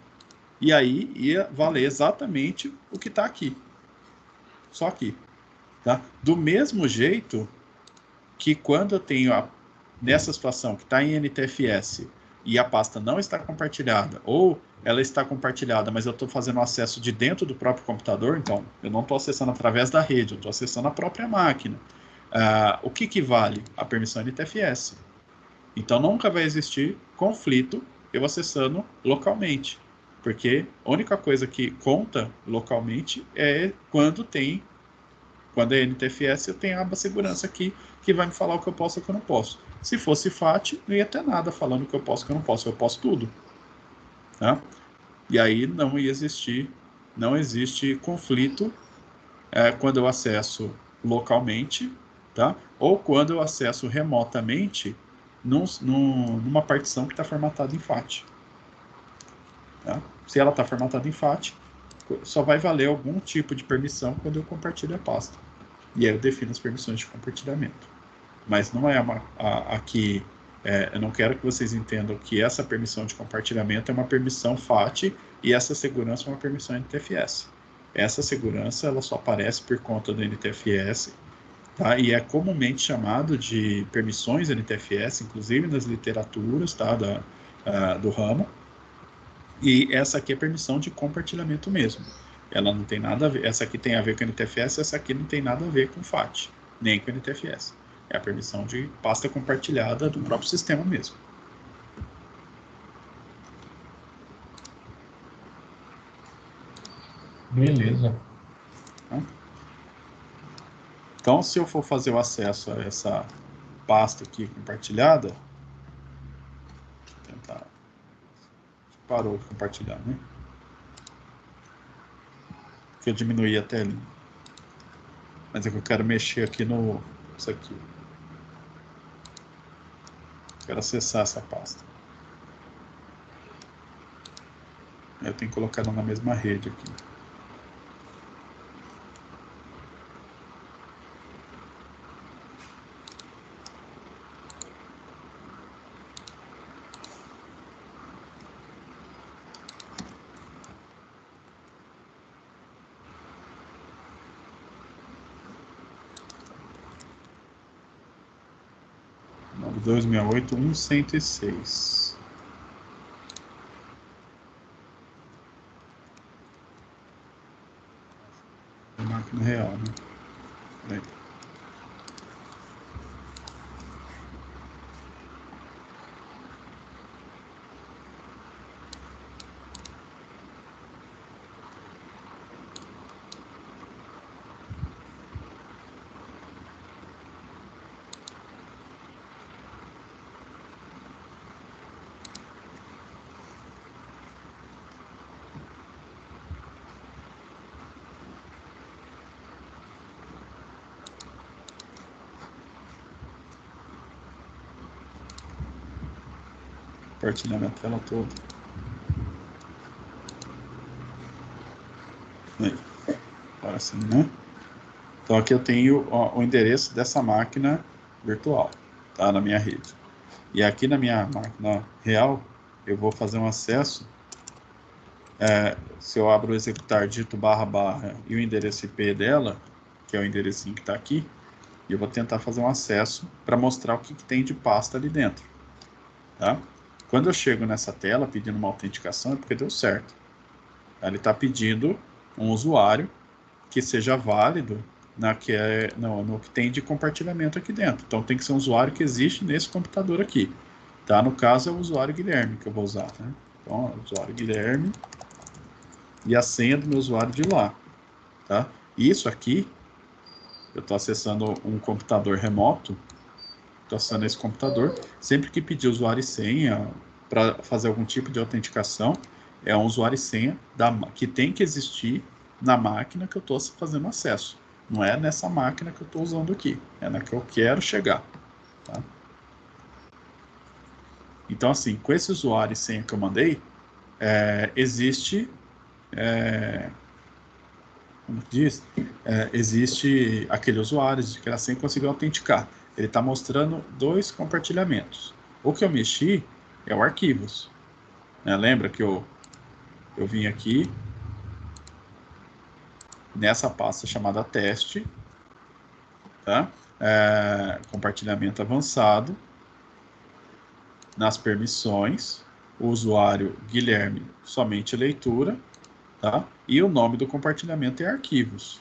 Speaker 1: E aí ia valer exatamente o que está aqui. Só aqui. Tá? Do mesmo jeito que quando eu tenho nessa situação que está em NTFS e a pasta não está compartilhada, ou ela está compartilhada, mas eu estou fazendo acesso de dentro do próprio computador, então eu não estou acessando através da rede, eu estou acessando a própria máquina. O que vale? A permissão NTFS. Então nunca vai existir conflito eu acessando localmente, porque a única coisa que conta localmente é quando é NTFS, eu tenho a aba segurança aqui, que vai me falar o que eu posso e o que eu não posso. Se fosse FAT, não ia ter nada falando o que eu posso e o que eu não posso. Eu posso tudo. Tá? E aí não existe conflito quando eu acesso localmente, tá? Ou quando eu acesso remotamente numa partição que está formatada em FAT. Tá? Se ela está formatada em FAT, só vai valer algum tipo de permissão quando eu compartilho a pasta. E aí eu defino as permissões de compartilhamento. Mas não é aqui... eu não quero que vocês entendam que essa permissão de compartilhamento é uma permissão FAT e essa segurança é uma permissão NTFS. Essa segurança ela só aparece por conta do NTFS, tá? E é comumente chamado de permissões NTFS, inclusive nas literaturas, tá? Do ramo. E essa aqui é permissão de compartilhamento mesmo. Ela não tem nada a ver, essa aqui tem a ver com NTFS, essa aqui não tem nada a ver com FAT, nem com NTFS. É a permissão de pasta compartilhada do próprio sistema mesmo.
Speaker 3: Beleza.
Speaker 1: Então, se eu for fazer o acesso a essa pasta aqui compartilhada, vou tentar... Parou de compartilhar, né? Que eu diminuí até ali. Mas é que eu quero mexer aqui isso aqui. Quero acessar essa pasta. Eu tenho que colocar ela na mesma rede aqui. Nove 268.1.106. É a máquina real, né? Bem. Compartilhar minha tela toda. Aí. Agora sim, né? Então aqui eu tenho o endereço dessa máquina virtual, tá? Na minha rede. E aqui na minha máquina real, eu vou fazer um acesso. Se eu abro o executar, digito // e o endereço IP dela, que é o enderecinho que está aqui, e eu vou tentar fazer um acesso para mostrar o que tem de pasta ali dentro. Tá? Quando eu chego nessa tela pedindo uma autenticação, é porque deu certo. Ele está pedindo um usuário que seja válido no que tem de compartilhamento aqui dentro. Então tem que ser um usuário que existe nesse computador aqui. Tá? No caso é o usuário Guilherme que eu vou usar. Né? Então, usuário Guilherme e a senha do meu usuário de lá. Tá? Isso aqui, eu estou acessando um computador remoto, estou acessando esse computador. Sempre que pedir usuário e senha para fazer algum tipo de autenticação, é um usuário e senha que tem que existir na máquina que eu estou fazendo acesso. Não é nessa máquina que eu estou usando aqui, é na que eu quero chegar. Tá? Então, assim, com esse usuário e senha que eu mandei, existe, como diz, existe aquele usuário de que a senha conseguiu autenticar. Ele está mostrando 2 compartilhamentos. O que eu mexi é o arquivos. Né? Lembra que eu vim aqui nessa pasta chamada teste, tá? Compartilhamento avançado, nas permissões, o usuário Guilherme somente leitura, tá? E o nome do compartilhamento é arquivos.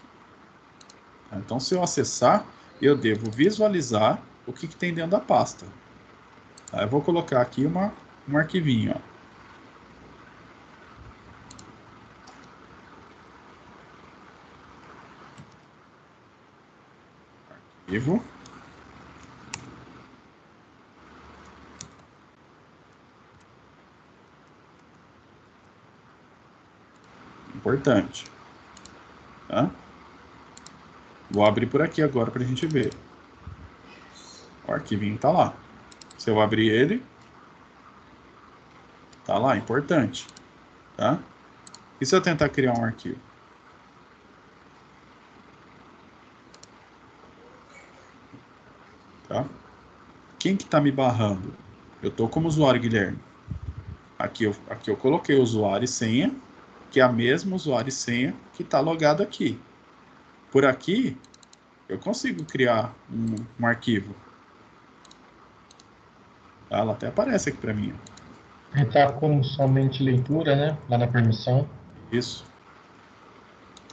Speaker 1: Tá? Então, se eu acessar, eu devo visualizar o que tem dentro da pasta. Tá? Eu vou colocar aqui um arquivinho, ó. Arquivo. Importante. Tá? Vou abrir por aqui agora para a gente ver. O arquivinho está lá. Se eu abrir ele, tá lá, importante. Tá? E se eu tentar criar um arquivo? Tá? Quem que está me barrando? Eu estou como usuário Guilherme. Aqui eu coloquei usuário e senha, que é a mesma usuário e senha que está logado aqui. Por aqui, eu consigo criar um arquivo. Ela até aparece aqui para mim.
Speaker 6: Ele está como somente leitura, né? Lá na permissão.
Speaker 1: Isso.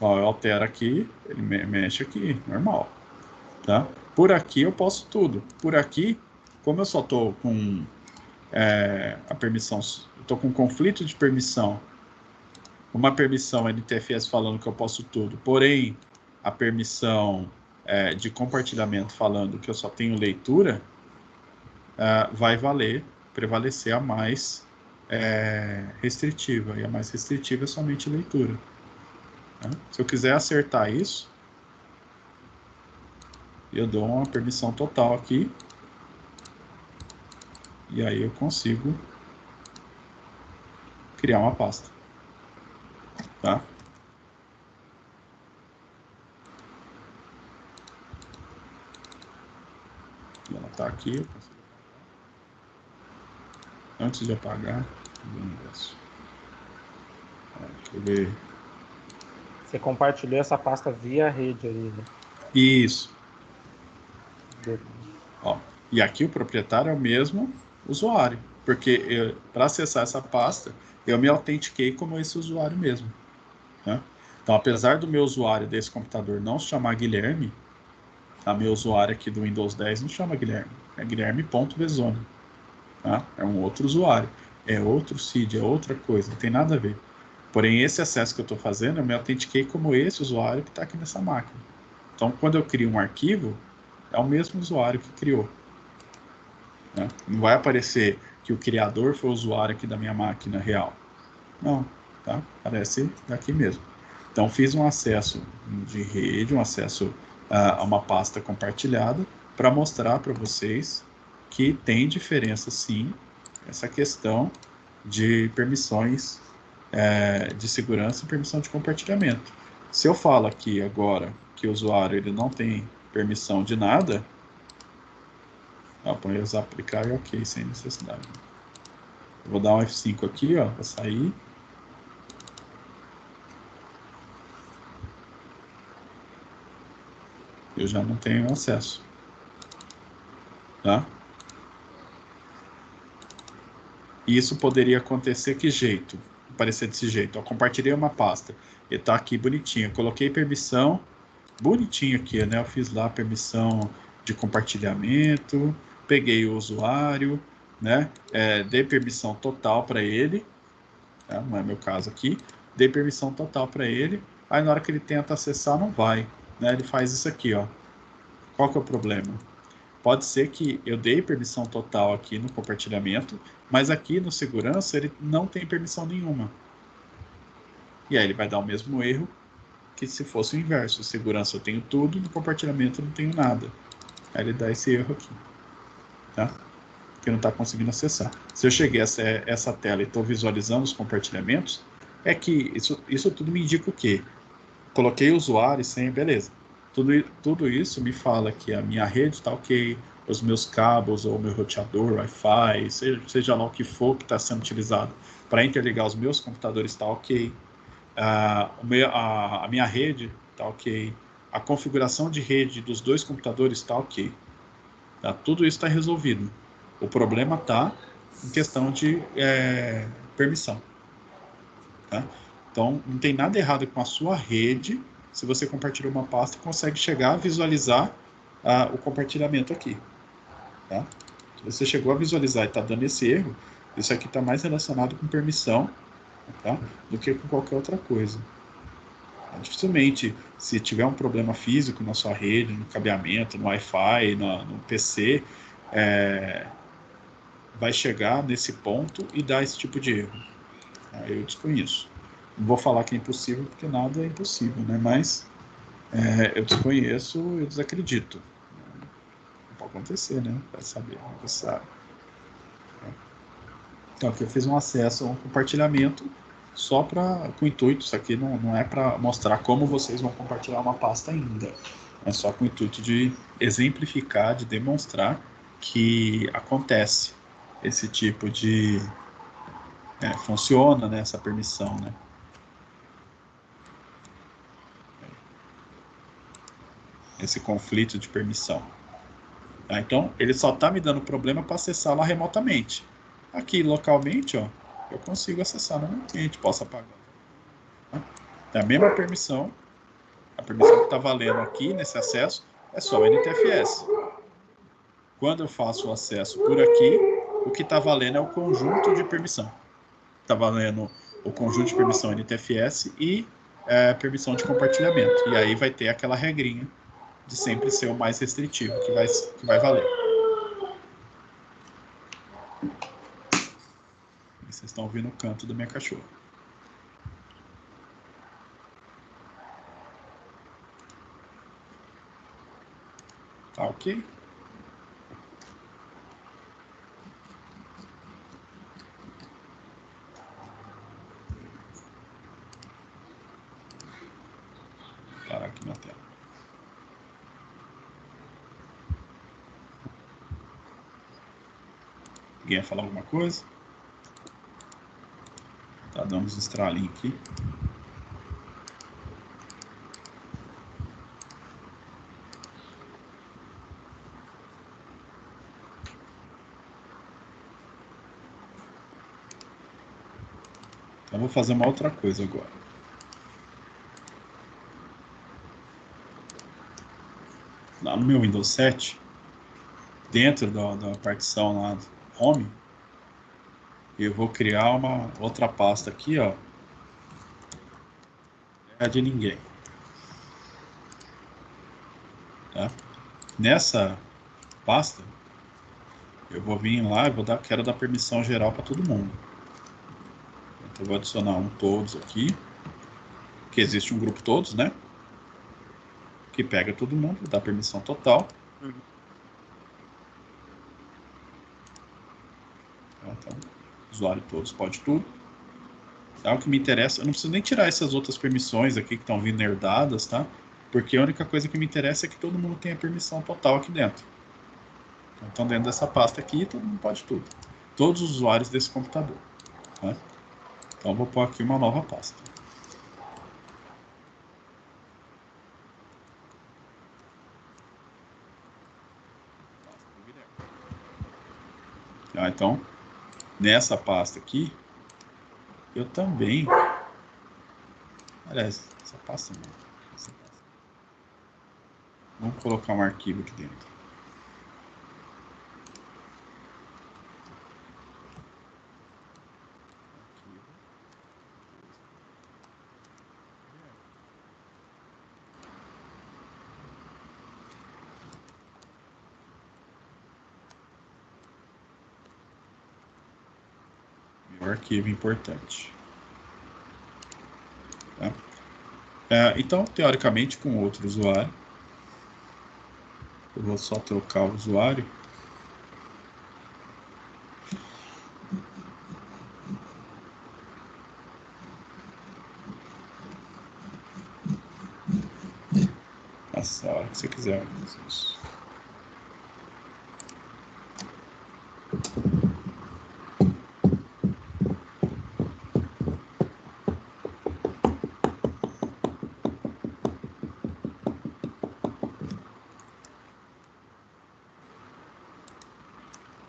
Speaker 1: Ó, eu altero aqui, ele mexe aqui, normal. Tá? Por aqui eu posso tudo. Por aqui, como eu só estou com a permissão, estou com conflito de permissão. Uma permissão NTFS falando que eu posso tudo, porém a permissão de compartilhamento falando que eu só tenho leitura, vai prevalecer a mais restritiva. E a mais restritiva é somente leitura. Tá? Se eu quiser acertar isso, eu dou uma permissão total aqui. E aí eu consigo criar uma pasta. Tá? E ela está aqui. Eu consigo apagar. Antes de apagar, eu ingresso. Deixa eu ver.
Speaker 3: Você compartilhou essa pasta via rede ali, né?
Speaker 1: Isso. Ó, e aqui o proprietário é o mesmo usuário, porque para acessar essa pasta, eu me autentiquei como esse usuário mesmo. Né? Então, apesar do meu usuário desse computador não se chamar Guilherme, a meu usuário aqui do Windows 10 não chama Guilherme, é Guilherme.Vezoni. Tá? É um outro usuário, é outro CID, é outra coisa, não tem nada a ver. Porém, esse acesso que eu estou fazendo, eu me autentiquei como esse usuário que está aqui nessa máquina. Então, quando eu crio um arquivo, é o mesmo usuário que criou. Né? Não vai aparecer que o criador foi o usuário aqui da minha máquina real. Não, tá? Aparece daqui mesmo. Então, fiz um acesso de rede, um acesso a uma pasta compartilhada, para mostrar para vocês que tem diferença, sim, essa questão de permissões de segurança e permissão de compartilhamento. Se eu falo aqui agora que o usuário ele não tem permissão de nada, põe usar aplicar e ok, sem necessidade. Eu vou dar um F5 aqui, ó, para sair. Eu já não tenho acesso. Tá? E isso poderia acontecer que jeito? Aparecer desse jeito. Eu compartilhei uma pasta. E tá aqui bonitinho. Eu coloquei permissão. Bonitinho aqui, né? Eu fiz lá a permissão de compartilhamento. Peguei o usuário, né? Dei permissão total para ele. Tá? Não é meu caso aqui. Dei permissão total para ele. Aí na hora que ele tenta acessar, não vai. Né? Ele faz isso aqui, ó. Qual que é o problema? Pode ser que eu dei permissão total aqui no compartilhamento, mas aqui no segurança ele não tem permissão nenhuma. E aí ele vai dar o mesmo erro que se fosse o inverso. Segurança eu tenho tudo, no compartilhamento eu não tenho nada. Aí ele dá esse erro aqui, tá? Que não está conseguindo acessar. Se eu cheguei a essa tela e estou visualizando os compartilhamentos, é que isso tudo me indica o quê? Coloquei usuário e senha, beleza. Tudo isso me fala que a minha rede está ok, os meus cabos ou meu roteador, Wi-Fi, seja lá o que for que está sendo utilizado para interligar os meus computadores está ok. A minha rede está ok. A configuração de rede dos dois computadores está ok. Tá? Tudo isso está resolvido. O problema está em questão de permissão. Tá? Então, não tem nada errado com a sua rede se você compartilha uma pasta e consegue chegar a visualizar o compartilhamento aqui. Tá? Se você chegou a visualizar e está dando esse erro, isso aqui está mais relacionado com permissão, tá? Do que com qualquer outra coisa. Dificilmente, se tiver um problema físico na sua rede, no cabeamento, no Wi-Fi, no PC, vai chegar nesse ponto e dar esse tipo de erro. Eu desconheço. Não vou falar que é impossível, porque nada é impossível, né? Mas eu desconheço, eu desacredito. Não pode acontecer, né? Vai saber, não sabe. Então, aqui eu fiz um acesso a um compartilhamento só com o intuito, isso aqui não é para mostrar como vocês vão compartilhar uma pasta ainda. É só com o intuito de exemplificar, de demonstrar que acontece esse tipo de... funciona, né, essa permissão, né? Esse conflito de permissão. Tá? Então, ele só está me dando problema para acessar lá remotamente. Aqui, localmente, ó, eu consigo acessar no meu cliente, posso apagar. Tá? É a mesma permissão, a permissão que está valendo aqui nesse acesso é só o NTFS. Quando eu faço o acesso por aqui, o que está valendo é o conjunto de permissão. Está valendo o conjunto de permissão NTFS e permissão de compartilhamento. E aí vai ter aquela regrinha de sempre ser o mais restritivo que vai valer. Vocês estão ouvindo o canto da minha cachorra. Tá ok? Vou parar aqui na tela. Alguém ia falar alguma coisa? Tá dando uns estralinhos aqui. Então, eu vou fazer uma outra coisa agora. Lá no meu Windows 7, dentro da partição lá do Home, eu vou criar uma outra pasta aqui, ó. É de ninguém. Tá? Nessa pasta, eu vou vir lá e quero dar permissão geral para todo mundo. Então, eu vou adicionar um todos aqui, que existe um grupo todos, né? Que pega todo mundo, dá permissão total. Então, usuário todos pode tudo. É o que me interessa. Eu não preciso nem tirar essas outras permissões aqui que estão vindo herdadas, tá? Porque a única coisa que me interessa é que todo mundo tenha permissão total aqui dentro. Então, dentro dessa pasta aqui, todo mundo pode tudo. Todos os usuários desse computador. Tá? Então, eu vou pôr aqui uma nova pasta. Então, nessa pasta aqui, eu também... Aliás, essa pasta não. Vamos colocar um arquivo aqui dentro. Meu arquivo importante. Tá? Então, teoricamente, com outro usuário, eu vou só trocar o usuário. Nossa, a hora que você quiser.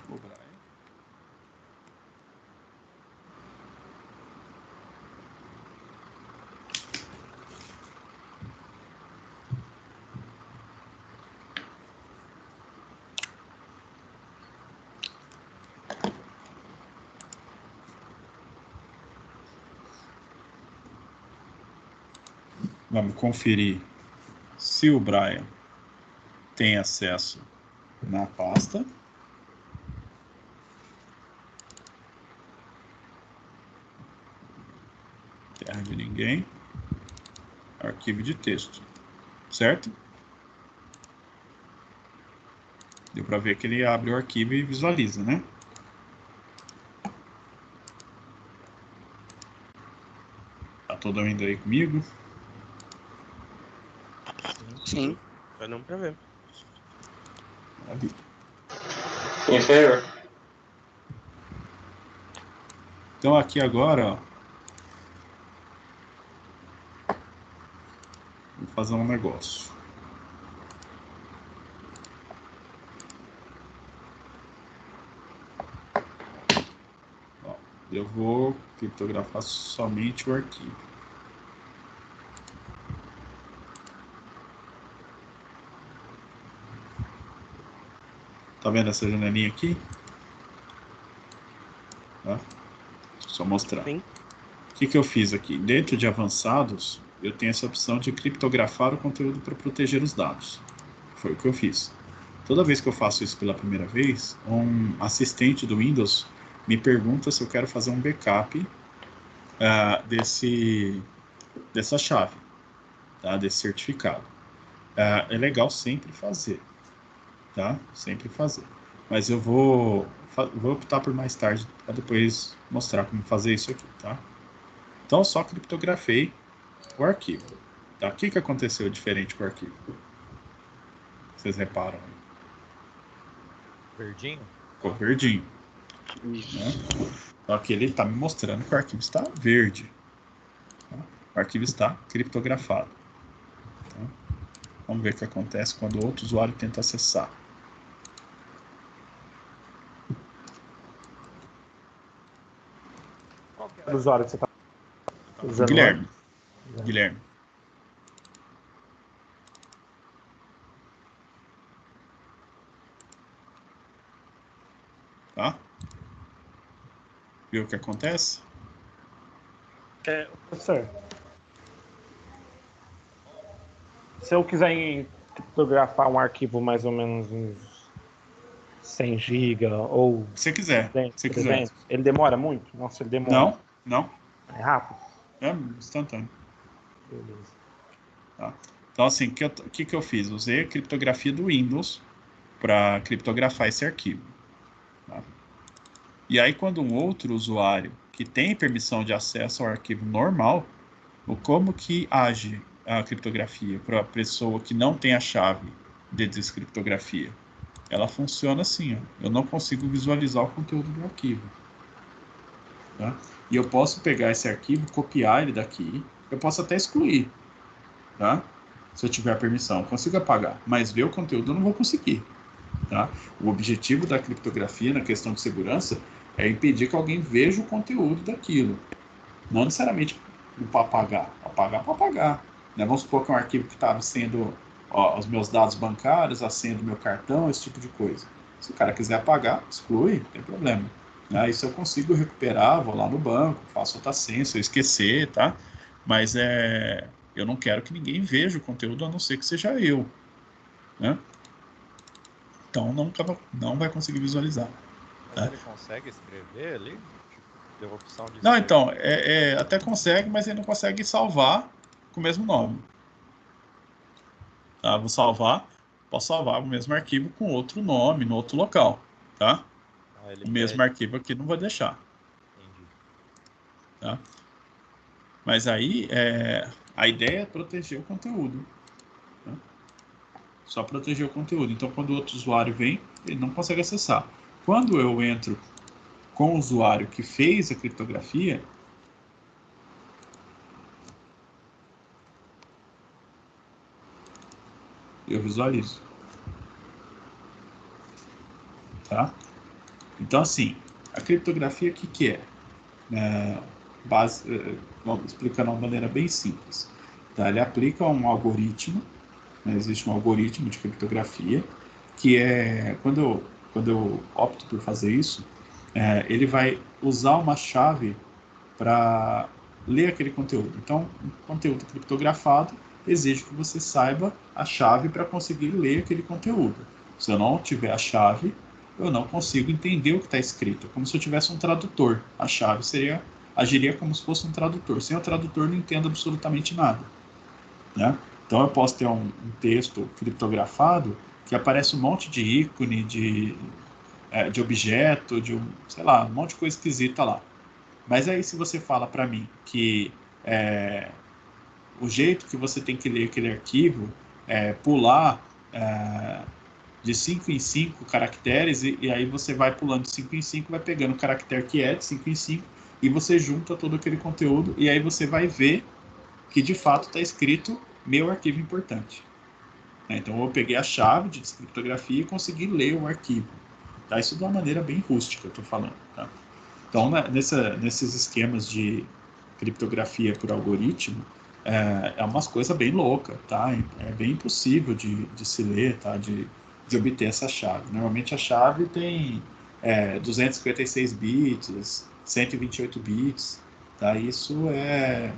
Speaker 1: O Brian. Vamos conferir se o Brian tem acesso na pasta. Terra de ninguém. Arquivo de texto. Certo? Deu para ver que ele abre o arquivo e visualiza, né? Tá todo mundo aí comigo?
Speaker 4: Sim.
Speaker 2: Vai não pra ver.
Speaker 1: Maravilha.
Speaker 6: Sim, senhor.
Speaker 1: Então aqui agora, ó, vou fazer um negócio. Ó, eu vou criptografar somente o arquivo. Tá vendo essa janelinha aqui? Tá? Só mostrar.
Speaker 2: Sim.
Speaker 1: O que eu fiz aqui? Dentro de avançados, eu tenho essa opção de criptografar o conteúdo para proteger os dados. Foi o que eu fiz. Toda vez que eu faço isso pela primeira vez, um assistente do Windows me pergunta se eu quero fazer um backup dessa chave, tá? Desse certificado. É legal sempre fazer, tá? Sempre fazer. Mas eu vou optar por mais tarde para depois mostrar como fazer isso aqui, tá? Então, só criptografei o arquivo. Tá? O que aconteceu diferente com o arquivo? Vocês reparam?
Speaker 7: Verdinho?
Speaker 1: Ficou verdinho.
Speaker 4: Isso.
Speaker 1: Né? Só que ele está me mostrando que o arquivo está verde. Tá? O arquivo está criptografado. Tá? Vamos ver o que acontece quando outro usuário tenta acessar.
Speaker 3: Qual que era o usuário que você está usando?
Speaker 1: Guilherme.
Speaker 3: Lá?
Speaker 1: Guilherme. Tá? Viu o que acontece?
Speaker 3: Professor, se eu quiser criptografar um arquivo mais ou menos uns 100 GB ou
Speaker 1: Se quiser.
Speaker 3: 200,
Speaker 1: Se quiser.
Speaker 3: 300, ele demora muito? Nossa, ele demora.
Speaker 1: Não.
Speaker 3: É rápido?
Speaker 1: É instantâneo.
Speaker 3: Beleza.
Speaker 1: Tá? Então, assim, o que eu fiz? Usei a criptografia do Windows para criptografar esse arquivo. Tá? E aí, quando um outro usuário que tem permissão de acesso ao arquivo normal, como que age a criptografia para a pessoa que não tem a chave de descriptografia? Ela funciona assim, ó. Eu não consigo visualizar o conteúdo do arquivo. Tá? E eu posso pegar esse arquivo, copiar ele daqui, eu posso até excluir, tá? Se eu tiver permissão, eu consigo apagar, mas ver o conteúdo eu não vou conseguir. Tá? O objetivo da criptografia na questão de segurança é impedir que alguém veja o conteúdo daquilo. Não necessariamente para apagar. Apagar para apagar. Né? Vamos supor que é um arquivo que estava sendo os meus dados bancários, a senha do meu cartão, esse tipo de coisa. Se o cara quiser apagar, exclui, não tem problema. Né? Isso eu consigo recuperar, vou lá no banco, faço outra senha, se eu esquecer, tá? Mas eu não quero que ninguém veja o conteúdo, a não ser que seja eu. Né? Então não vai conseguir visualizar.
Speaker 7: Mas ele consegue escrever ali? Tipo, deu a opção de
Speaker 1: Não,
Speaker 7: escrever.
Speaker 1: então, até consegue, mas ele não consegue salvar com o mesmo nome. Tá? Posso salvar o mesmo arquivo com outro nome, no outro local. Tá?
Speaker 7: Ele
Speaker 1: O mesmo arquivo aqui não vai deixar.
Speaker 7: Entendi.
Speaker 1: Tá? Mas aí, a ideia é proteger o conteúdo. Tá? Só proteger o conteúdo. Então, quando o outro usuário vem, ele não consegue acessar. Quando eu entro com o usuário que fez a criptografia, eu visualizo. Tá? Então, assim, a criptografia, o que é? Vamos explicar de uma maneira bem simples. Tá? Ele aplica um algoritmo, né? Existe um algoritmo de criptografia, que é, quando eu opto por fazer isso, ele vai usar uma chave para ler aquele conteúdo. Então, um conteúdo criptografado exige que você saiba a chave para conseguir ler aquele conteúdo. Se eu não tiver a chave, eu não consigo entender o que está escrito. É como se eu tivesse um tradutor. A chave agiria como se fosse um tradutor. Sem o tradutor, não entendo absolutamente nada. Né? Então, eu posso ter um texto criptografado que aparece um monte de ícone, de objeto, sei lá, um monte de coisa esquisita lá. Mas aí, se você fala para mim que o jeito que você tem que ler aquele arquivo é pular de 5 em 5 caracteres, e aí você vai pulando de 5 em 5, vai pegando o caractere que é de 5 em 5, e você junta todo aquele conteúdo, e aí você vai ver que de fato está escrito meu arquivo importante. Então eu peguei a chave de descriptografia e consegui ler o arquivo. Tá? Isso de uma maneira bem rústica, eu estou falando. Tá? Então, nesses esquemas de criptografia por algoritmo, é umas coisas bem loucas, tá? É bem impossível de se ler, tá? De obter essa chave. Normalmente a chave tem 256 bits, 128 bits, tá? Isso é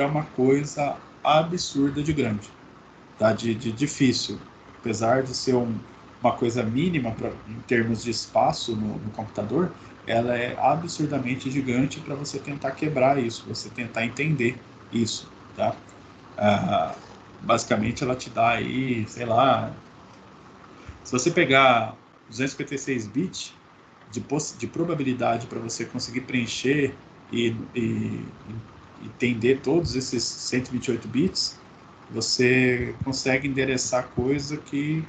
Speaker 1: uma coisa absurda de grande, tá? De difícil. Apesar de ser uma coisa mínima em termos de espaço no computador, ela é absurdamente gigante para você tentar quebrar isso, você tentar entender isso, tá? Basicamente ela te dá aí, sei lá, se você pegar 256 bits de probabilidade para você conseguir preencher e entender todos esses 128 bits, você consegue endereçar coisa que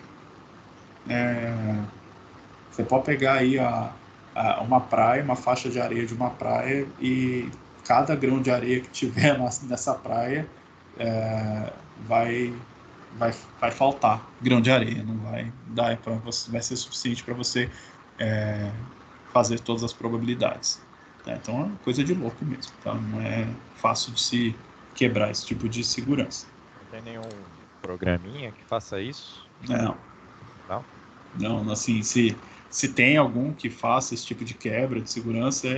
Speaker 1: você pode pegar aí uma praia, uma faixa de areia de uma praia, e cada grão de areia que tiver nessa praia vai faltar grão de areia, não vai dar para você, vai ser suficiente para você fazer todas as probabilidades. Tá? Então é uma coisa de louco mesmo, tá? Não é fácil de se quebrar esse tipo de segurança.
Speaker 7: Não tem nenhum programinha que faça isso?
Speaker 1: Não.
Speaker 7: Não?
Speaker 1: Não, assim, se tem algum que faça esse tipo de quebra de segurança,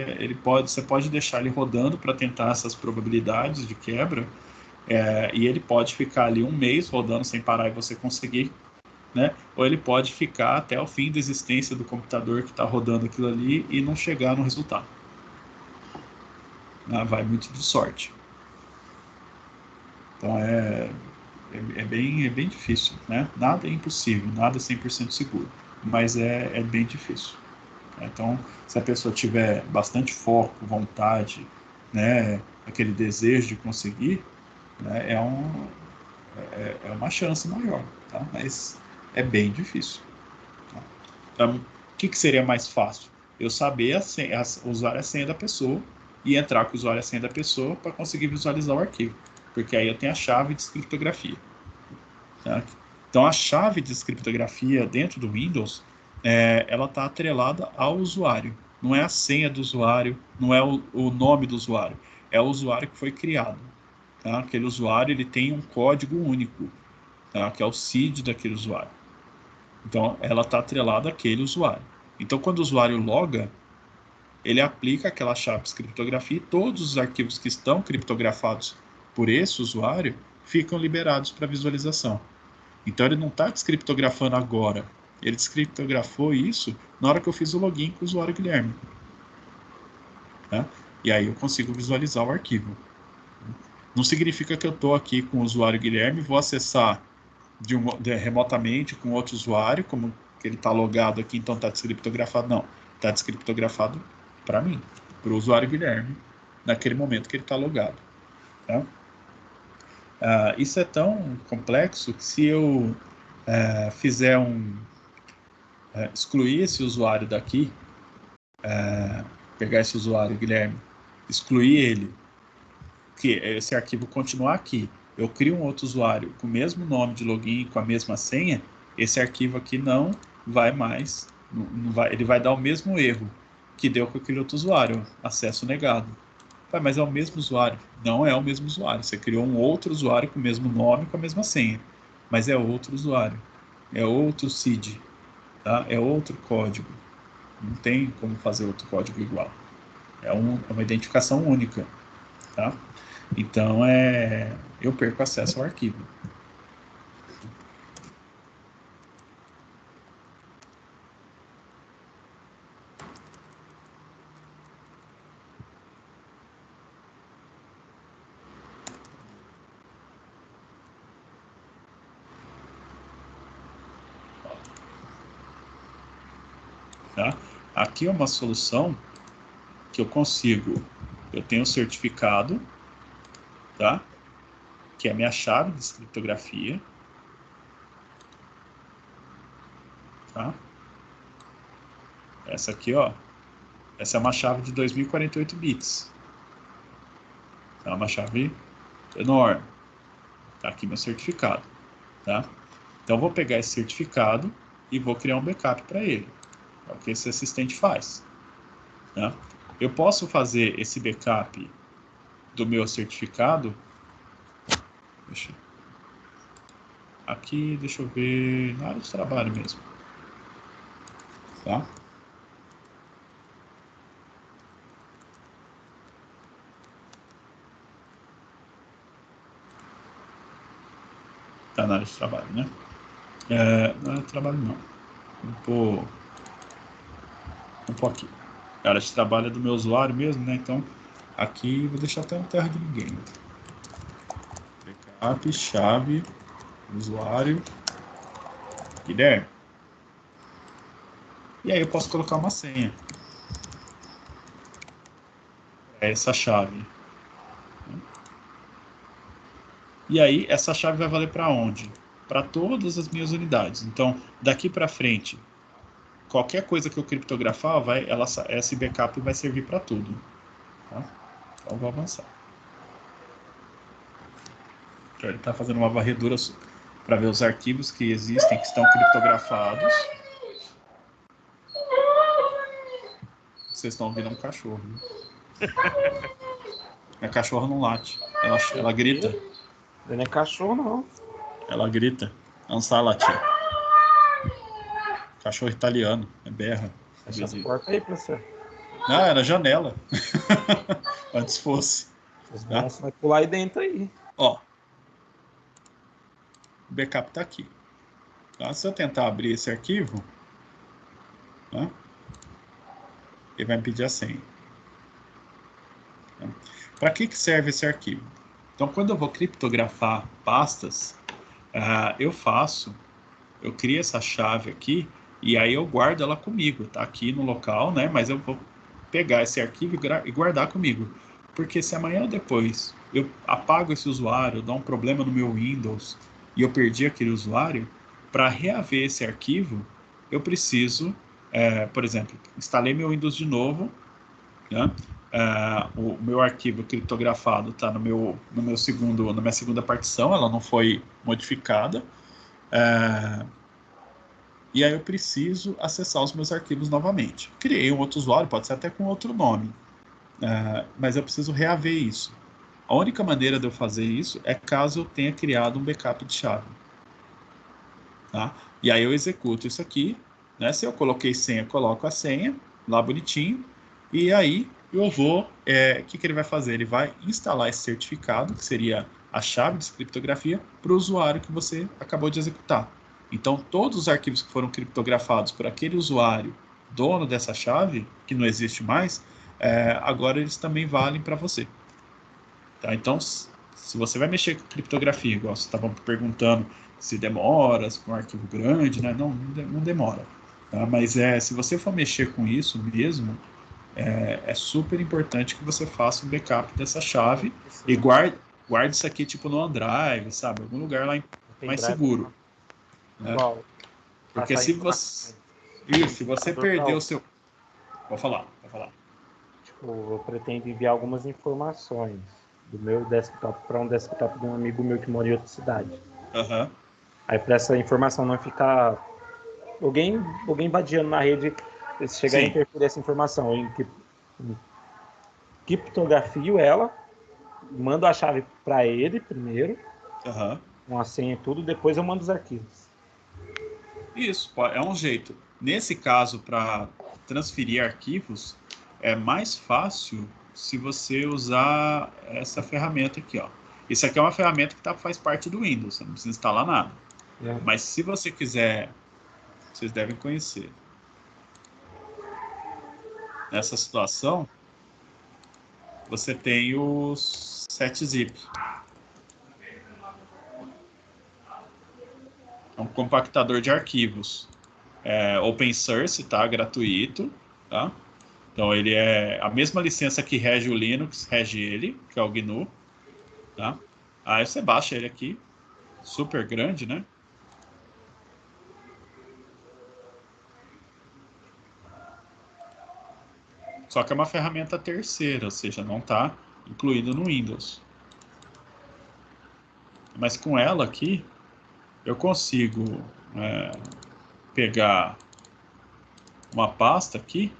Speaker 1: você pode deixar ele rodando para tentar essas probabilidades de quebra, e ele pode ficar ali um mês rodando sem parar e você conseguir, né? Ou ele pode ficar até o fim da existência do computador que está rodando aquilo ali e não chegar no resultado. Vai muito de sorte. Então é bem difícil, né? Nada é impossível, nada é 100% seguro, mas é bem difícil. Então, se a pessoa tiver bastante foco, vontade, né, aquele desejo de conseguir, né, é uma chance maior, tá? Mas é bem difícil. Tá? Então, o que seria mais fácil? Eu saber usar a senha da pessoa e entrar com o usuário e a senha da pessoa para conseguir visualizar o arquivo, porque aí eu tenho a chave de criptografia. Tá? Então, a chave de criptografia dentro do Windows, ela está atrelada ao usuário. Não é a senha do usuário, não é o nome do usuário, é o usuário que foi criado. Tá? Aquele usuário ele tem um código único, tá? Que é o CID daquele usuário. Então, ela está atrelada àquele usuário. Então, quando o usuário loga, ele aplica aquela chave de criptografia e todos os arquivos que estão criptografados por esse usuário ficam liberados para visualização. Então ele não está descriptografando agora. Ele descriptografou isso na hora que eu fiz o login com o usuário Guilherme. Tá? E aí eu consigo visualizar o arquivo. Não significa que eu estou aqui com o usuário Guilherme, vou acessar remotamente com outro usuário, como que ele está logado aqui, então está descriptografado. Não, está descriptografado para mim, para o usuário Guilherme, naquele momento que ele está logado. Tá? Isso é tão complexo que se eu fizer excluir esse usuário daqui, pegar esse usuário Guilherme, excluir ele, que esse arquivo continuar aqui, eu crio um outro usuário com o mesmo nome de login, com a mesma senha, esse arquivo aqui não vai mais, ele vai dar o mesmo erro que deu com aquele outro usuário, acesso negado. Mas é o mesmo usuário. Não é o mesmo usuário. Você criou um outro usuário com o mesmo nome, com a mesma senha. Mas é outro usuário. É outro CID. Tá? É outro código. Não tem como fazer outro código igual. É uma identificação única. Tá? Então, eu perco acesso ao arquivo. Tá? Aqui é uma solução que eu consigo. Eu tenho um certificado, tá? Que é a minha chave de criptografia. Tá? Essa aqui, ó. Essa é uma chave de 2048 bits. É uma chave enorme. Tá aqui meu certificado. Tá? Então, eu vou pegar esse certificado e vou criar um backup para ele. É o que esse assistente faz. Tá? Eu posso fazer esse backup do meu certificado. Aqui, deixa eu ver, na área de trabalho mesmo. Tá? Tá na área de trabalho, né? Na área de trabalho não. Vamos pôr aqui. A área de trabalho é do meu usuário mesmo, né? Então, aqui vou deixar até na terra de ninguém. Backup, chave, usuário, Guilherme. E aí eu posso colocar uma senha. Essa chave. E aí, essa chave vai valer para onde? Para todas as minhas unidades. Então, daqui para frente, qualquer coisa que eu criptografar, esse backup vai servir para tudo. Tá? Então, vou avançar. Então, ele está fazendo uma varredura para ver os arquivos que existem, que estão criptografados. Vocês estão ouvindo um cachorro. Né? Minha cachorra não late. Ela grita.
Speaker 3: Não é cachorro, não.
Speaker 1: Ela grita. Não sabe latir. Cachorro italiano. É berra.
Speaker 3: Fecha as portas aí, professor.
Speaker 1: Não, era janela. Antes fosse.
Speaker 3: Os monstros vão pular aí dentro aí.
Speaker 1: Ó. O backup tá aqui. Tá? Se eu tentar abrir esse arquivo, tá? Ele vai me pedir a senha. Tá? Para que serve esse arquivo? Então, quando eu vou criptografar pastas, eu crio essa chave aqui e aí eu guardo ela comigo. Tá aqui no local, né? Mas eu vou pegar esse arquivo e guardar comigo. Porque se amanhã ou depois eu apago esse usuário, dá um problema no meu Windows e eu perdi aquele usuário, para reaver esse arquivo, eu preciso, por exemplo, instalei meu Windows de novo, né? O meu arquivo criptografado está na minha segunda partição, ela não foi modificada, e aí eu preciso acessar os meus arquivos novamente. Criei um outro usuário, pode ser até com outro nome, mas eu preciso reaver isso. A única maneira de eu fazer isso é caso eu tenha criado um backup de chave. Tá? E aí eu executo isso aqui, né? Se eu coloquei senha, coloco a senha, lá bonitinho, e aí eu vou, o que ele vai fazer? Ele vai instalar esse certificado, que seria a chave de criptografia, para o usuário que você acabou de executar. Então, todos os arquivos que foram criptografados por aquele usuário, dono dessa chave, que não existe mais, agora eles também valem para você. Tá? Então, se você vai mexer com criptografia, igual você estava perguntando se demora, se for um arquivo grande, né? Não demora. Tá? Mas se você for mexer com isso mesmo, é super importante que você faça um backup dessa chave e guarde isso aqui tipo no OneDrive, sabe? Algum lugar lá mais seguro. Né? Porque se você perder o seu... Vou falar.
Speaker 3: Tipo, eu pretendo enviar algumas informações do meu desktop para um desktop de um amigo meu que mora em outra cidade.
Speaker 1: Uhum.
Speaker 3: Aí para essa informação não ficar alguém invadindo na rede, se chegar a interferir essa informação, eu criptografio ela, mando a chave para ele primeiro, com a senha e tudo, depois eu mando os arquivos.
Speaker 1: Isso, é um jeito. Nesse caso, para transferir arquivos, é mais fácil se você usar essa ferramenta aqui, ó. Isso aqui é uma ferramenta que faz parte do Windows, você não precisa instalar nada. Mas se você quiser, vocês devem conhecer. Nessa situação, você tem os 7-zip. É um compactador de arquivos. Open source, tá? Gratuito, tá? Então ele é a mesma licença que rege o Linux, rege ele, que é o GNU, tá? Aí você baixa ele aqui, super grande, né? Só que é uma ferramenta terceira, ou seja, não está incluído no Windows. Mas com ela aqui, eu consigo pegar uma pasta aqui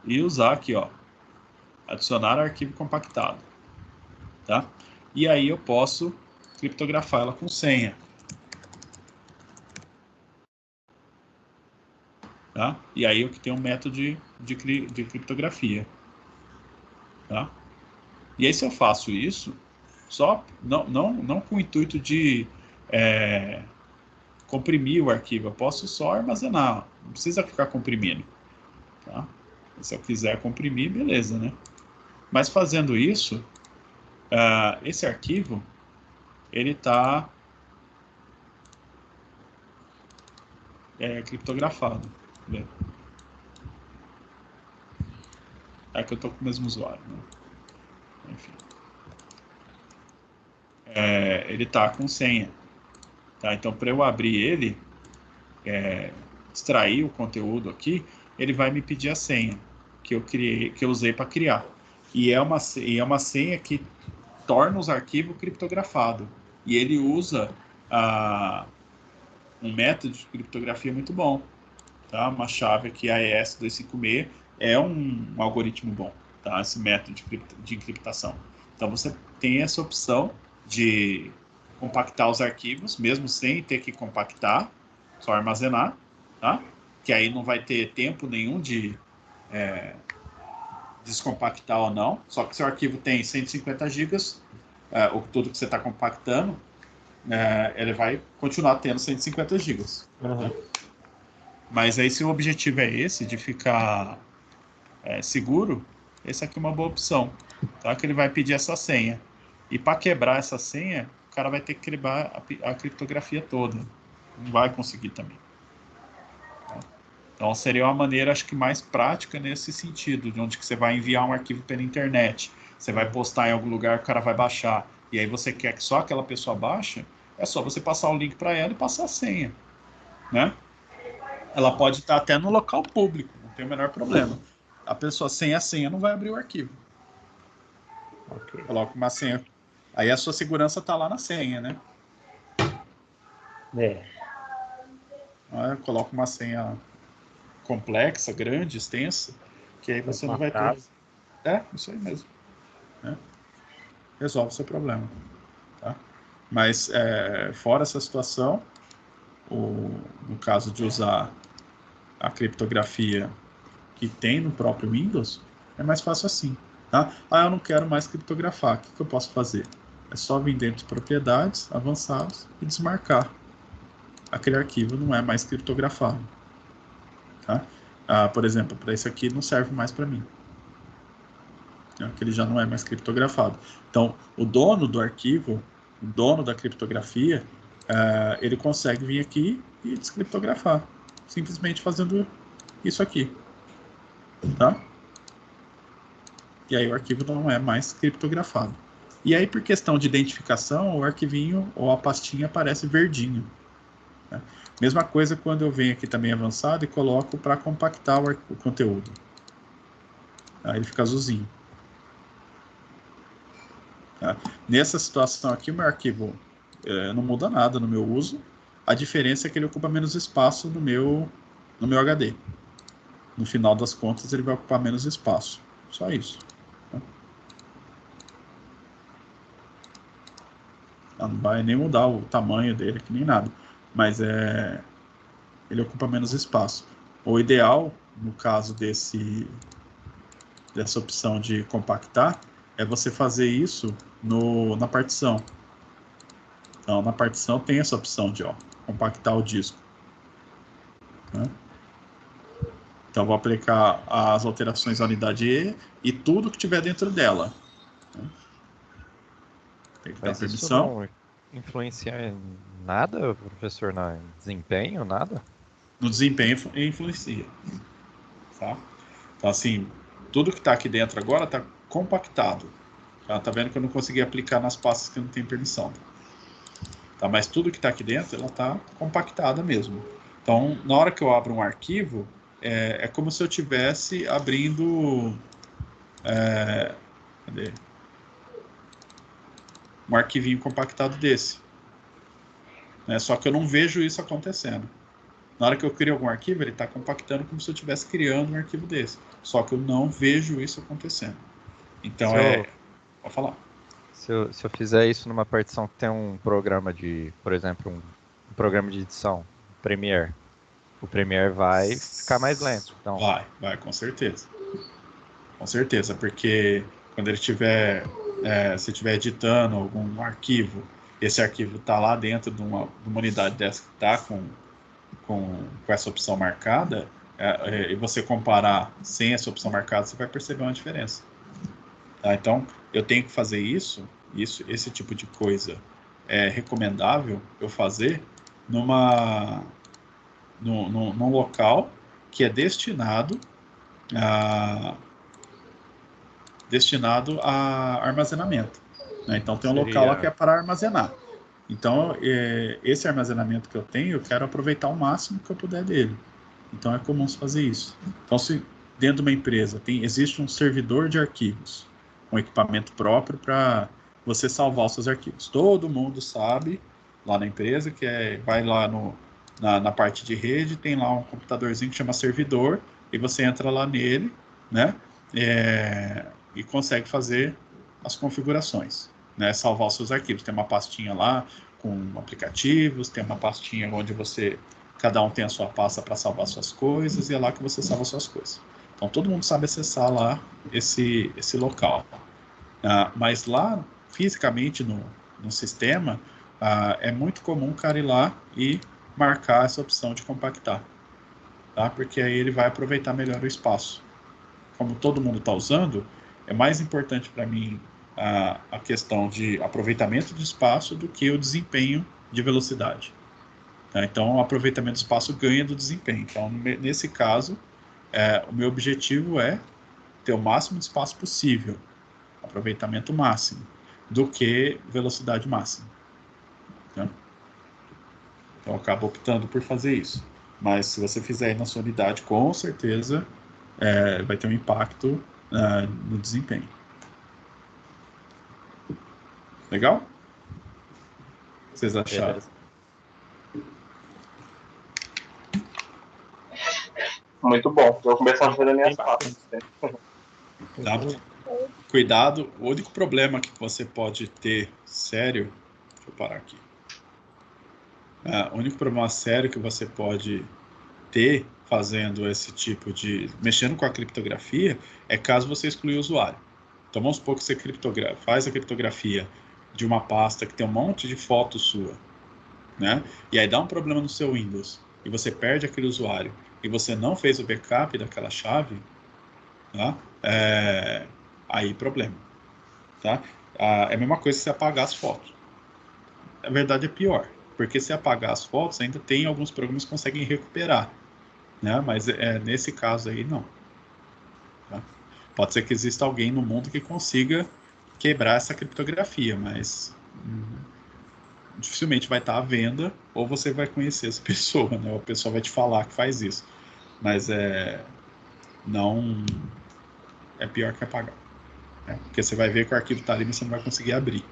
Speaker 1: e usar aqui, ó, adicionar arquivo compactado, tá? E aí eu posso criptografar ela com senha. Tá? E aí eu que tenho um método de criptografia. Tá? E aí se eu faço isso, só não com o intuito de comprimir o arquivo, eu posso só armazenar, não precisa ficar comprimindo. Tá? Se eu quiser comprimir, beleza, né? Mas fazendo isso, esse arquivo, ele está criptografado. Né? É que eu estou com o mesmo usuário, né? Enfim. Ele está com senha. Tá? Então, para eu abrir ele, extrair o conteúdo aqui, ele vai me pedir a senha que eu criei, que eu usei para criar. E é uma senha que torna os arquivos criptografados. E ele usa um método de criptografia muito bom. Tá? Uma chave aqui, AES-256, é um algoritmo bom, tá? Esse método de encriptação. Então você tem essa opção de compactar os arquivos, mesmo sem ter que compactar, só armazenar, tá? Que aí não vai ter tempo nenhum de descompactar ou não. Só que se o arquivo tem 150 GB, tudo que você está compactando, ele vai continuar tendo 150 GB. Né? Mas aí se o objetivo é esse, de ficar seguro, esse aqui é uma boa opção, tá? Que ele vai pedir essa senha. E para quebrar essa senha, o cara vai ter que quebrar a criptografia toda. Não vai conseguir também. Tá? Então seria uma maneira, acho que mais prática nesse sentido, de onde que você vai enviar um arquivo pela internet. Você vai postar em algum lugar, o cara vai baixar. E aí você quer que só aquela pessoa baixe, é só você passar o link para ela e passar a senha. Né? Ela pode estar até no local público, não tem o menor problema. A pessoa sem a senha não vai abrir o arquivo. Coloca uma senha. Aí a sua segurança está lá na senha, né? Coloca uma senha complexa, grande, extensa, que aí você não vai ter... isso aí mesmo. Né? Resolve o seu problema. Tá? Mas, fora essa situação, no caso de usar a criptografia que tem no próprio Windows, é mais fácil assim. Tá? Eu não quero mais criptografar. O que eu posso fazer? É só vir dentro de propriedades, avançados e desmarcar. Aquele arquivo não é mais criptografado. Tá? Por exemplo, para isso aqui não serve mais para mim. né, que ele já não é mais criptografado. Então, o dono do arquivo, o dono da criptografia, ele consegue vir aqui e descriptografar, simplesmente fazendo isso aqui, tá? E aí o arquivo não é mais criptografado. E aí, por questão de identificação, o arquivinho ou a pastinha aparece verdinho, né? Mesma coisa quando eu venho aqui também avançado e coloco para compactar o conteúdo. Aí ele fica azulzinho. Tá? Nessa situação aqui, o meu arquivo não muda nada no meu uso. A diferença é que ele ocupa menos espaço no meu HD. No final das contas, ele vai ocupar menos espaço. Só isso. Tá? Não vai nem mudar o tamanho dele, que nem nada. Mas ele ocupa menos espaço. O ideal, no caso dessa opção de compactar, é você fazer isso na partição. Então, na partição tem essa opção de compactar o disco, né? Então, vou aplicar as alterações à unidade E e tudo que tiver dentro dela, né? Tem que dar
Speaker 7: Mas isso
Speaker 1: permissão.
Speaker 7: não influencia em nada, professor, no desempenho, nada?
Speaker 1: No desempenho influencia, tá? Então, assim, tudo que está aqui dentro agora está compactado. Tá vendo que eu não consegui aplicar nas pastas que não tem permissão. Tá? Mas tudo que está aqui dentro, ela está compactada mesmo. Então, na hora que eu abro um arquivo, é como se eu estivesse abrindo cadê? Um arquivinho compactado desse. Né? Só que eu não vejo isso acontecendo. Na hora que eu crio algum arquivo, ele está compactando como se eu estivesse criando um arquivo desse. Só que eu não vejo isso acontecendo. Então, Pode falar.
Speaker 7: Se eu fizer isso numa partição que tem um programa por exemplo, um programa de edição, Premiere, o Premiere vai ficar mais lento. Então,
Speaker 1: Vai, com certeza. Com certeza, porque quando ele se estiver editando algum arquivo, esse arquivo está lá dentro de uma unidade dessa que está com essa opção marcada, e você comparar sem essa opção marcada, você vai perceber uma diferença. Tá? Então, eu tenho que fazer esse tipo de coisa é recomendável eu fazer num local que é destinado a armazenamento, né? Então, tem um local lá que é para armazenar. Então, esse armazenamento que eu tenho, eu quero aproveitar o máximo que eu puder dele. Então, é comum se fazer isso. Então, se dentro de uma empresa existe um servidor de arquivos, um equipamento próprio para você salvar os seus arquivos. Todo mundo sabe, lá na empresa, que vai lá na parte de rede, tem lá um computadorzinho que chama servidor, e você entra lá nele, né? E consegue fazer as configurações, né? Salvar os seus arquivos. Tem uma pastinha lá com aplicativos, tem uma pastinha onde cada um tem a sua pasta para salvar suas coisas, e é lá que você salva suas coisas. Então, todo mundo sabe acessar lá esse local. Mas lá, fisicamente, no sistema, é muito comum o cara ir lá e marcar essa opção de compactar, tá? Porque aí ele vai aproveitar melhor o espaço. Como todo mundo está usando, é mais importante para mim a questão de aproveitamento de espaço do que o desempenho de velocidade. Tá? Então, o aproveitamento de espaço ganha do desempenho. Então, nesse caso, o meu objetivo é ter o máximo de espaço possível, aproveitamento máximo, do que velocidade máxima. Tá? Então, eu acabo optando por fazer isso. Mas, se você fizer aí na sua unidade, com certeza vai ter um impacto no desempenho. Legal? O que vocês acharam?
Speaker 7: beleza.
Speaker 6: Muito bom. Estou começando a fazer minhas pastas.
Speaker 1: Tá? Cuidado, o único problema que você pode ter sério, deixa eu parar aqui. O único problema sério que você pode ter fazendo esse tipo de mexendo com a criptografia é caso você excluir o usuário. Então vamos supor que você faz a criptografia de uma pasta que tem um monte de fotos sua, né? E aí dá um problema no seu Windows e você perde aquele usuário e você não fez o backup daquela chave, tá? aí problema. Tá? É a mesma coisa se apagar as fotos. Na verdade é pior, porque se apagar as fotos, ainda tem alguns programas que conseguem recuperar, né? Mas nesse caso aí, não. Tá? Pode ser que exista alguém no mundo que consiga quebrar essa criptografia, mas dificilmente vai estar à venda, ou você vai conhecer essa pessoa, né? Ou a pessoa vai te falar que faz isso. Mas não é pior que apagar. Né? Porque você vai ver que o arquivo está ali, mas você não vai conseguir abrir.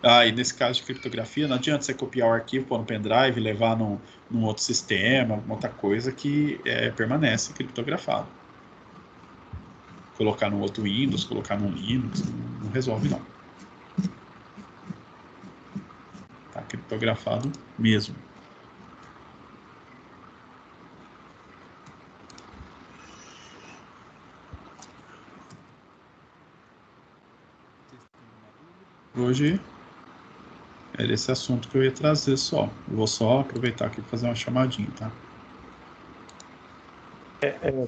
Speaker 1: E nesse caso de criptografia, não adianta você copiar o arquivo, pôr no pendrive, levar num outro sistema, alguma outra coisa que permanece criptografado. Colocar num outro Windows, colocar num Linux, não resolve não. Tá criptografado mesmo. Hoje era esse assunto que eu ia trazer só. Eu vou só aproveitar aqui e fazer uma chamadinha, tá?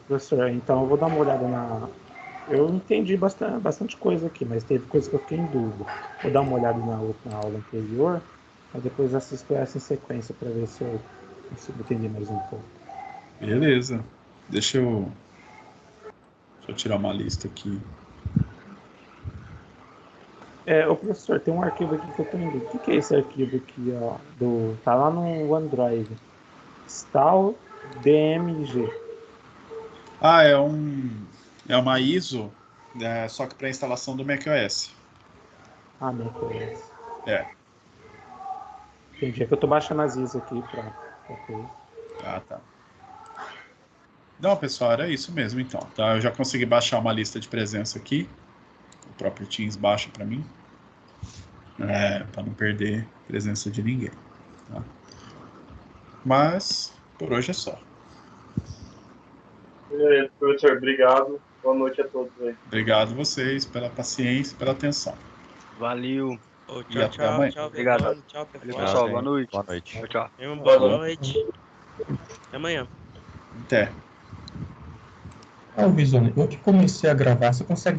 Speaker 3: Professor, então eu vou dar uma olhada na... Eu entendi bastante coisa aqui, mas teve coisa que eu fiquei em dúvida. Vou dar uma olhada na aula anterior, mas depois assisto essa em sequência para ver se eu consigo entender mais um pouco.
Speaker 1: Beleza. Deixa eu tirar uma lista aqui.
Speaker 3: Ô professor, tem um arquivo aqui que eu tô em dúvida. O que é esse arquivo aqui, ó? Tá lá no OneDrive. Install DMG.
Speaker 1: É uma ISO, só que para instalação do macOS.
Speaker 3: macOS.
Speaker 1: Entendi,
Speaker 3: é que eu tô baixando as ISO aqui pra coisa.
Speaker 1: Tá. Não, pessoal, era isso mesmo então. Tá? Eu já consegui baixar uma lista de presença aqui. O próprio Teams baixa para mim. Para não perder presença de ninguém. Tá? Mas, por hoje é só.
Speaker 8: Beleza, professor, obrigado. Boa noite a todos aí.
Speaker 1: Obrigado a vocês pela paciência e pela atenção.
Speaker 4: Valeu.
Speaker 1: E até amanhã.
Speaker 2: Tchau,
Speaker 4: Obrigado.
Speaker 2: Bruno. Tchau, pessoal.
Speaker 4: Valeu, pessoal. Boa noite.
Speaker 7: Boa noite.
Speaker 4: Tchau, tchau.
Speaker 2: Boa noite. Até amanhã.
Speaker 1: Até.
Speaker 9: Visone, eu que comecei a gravar, você consegue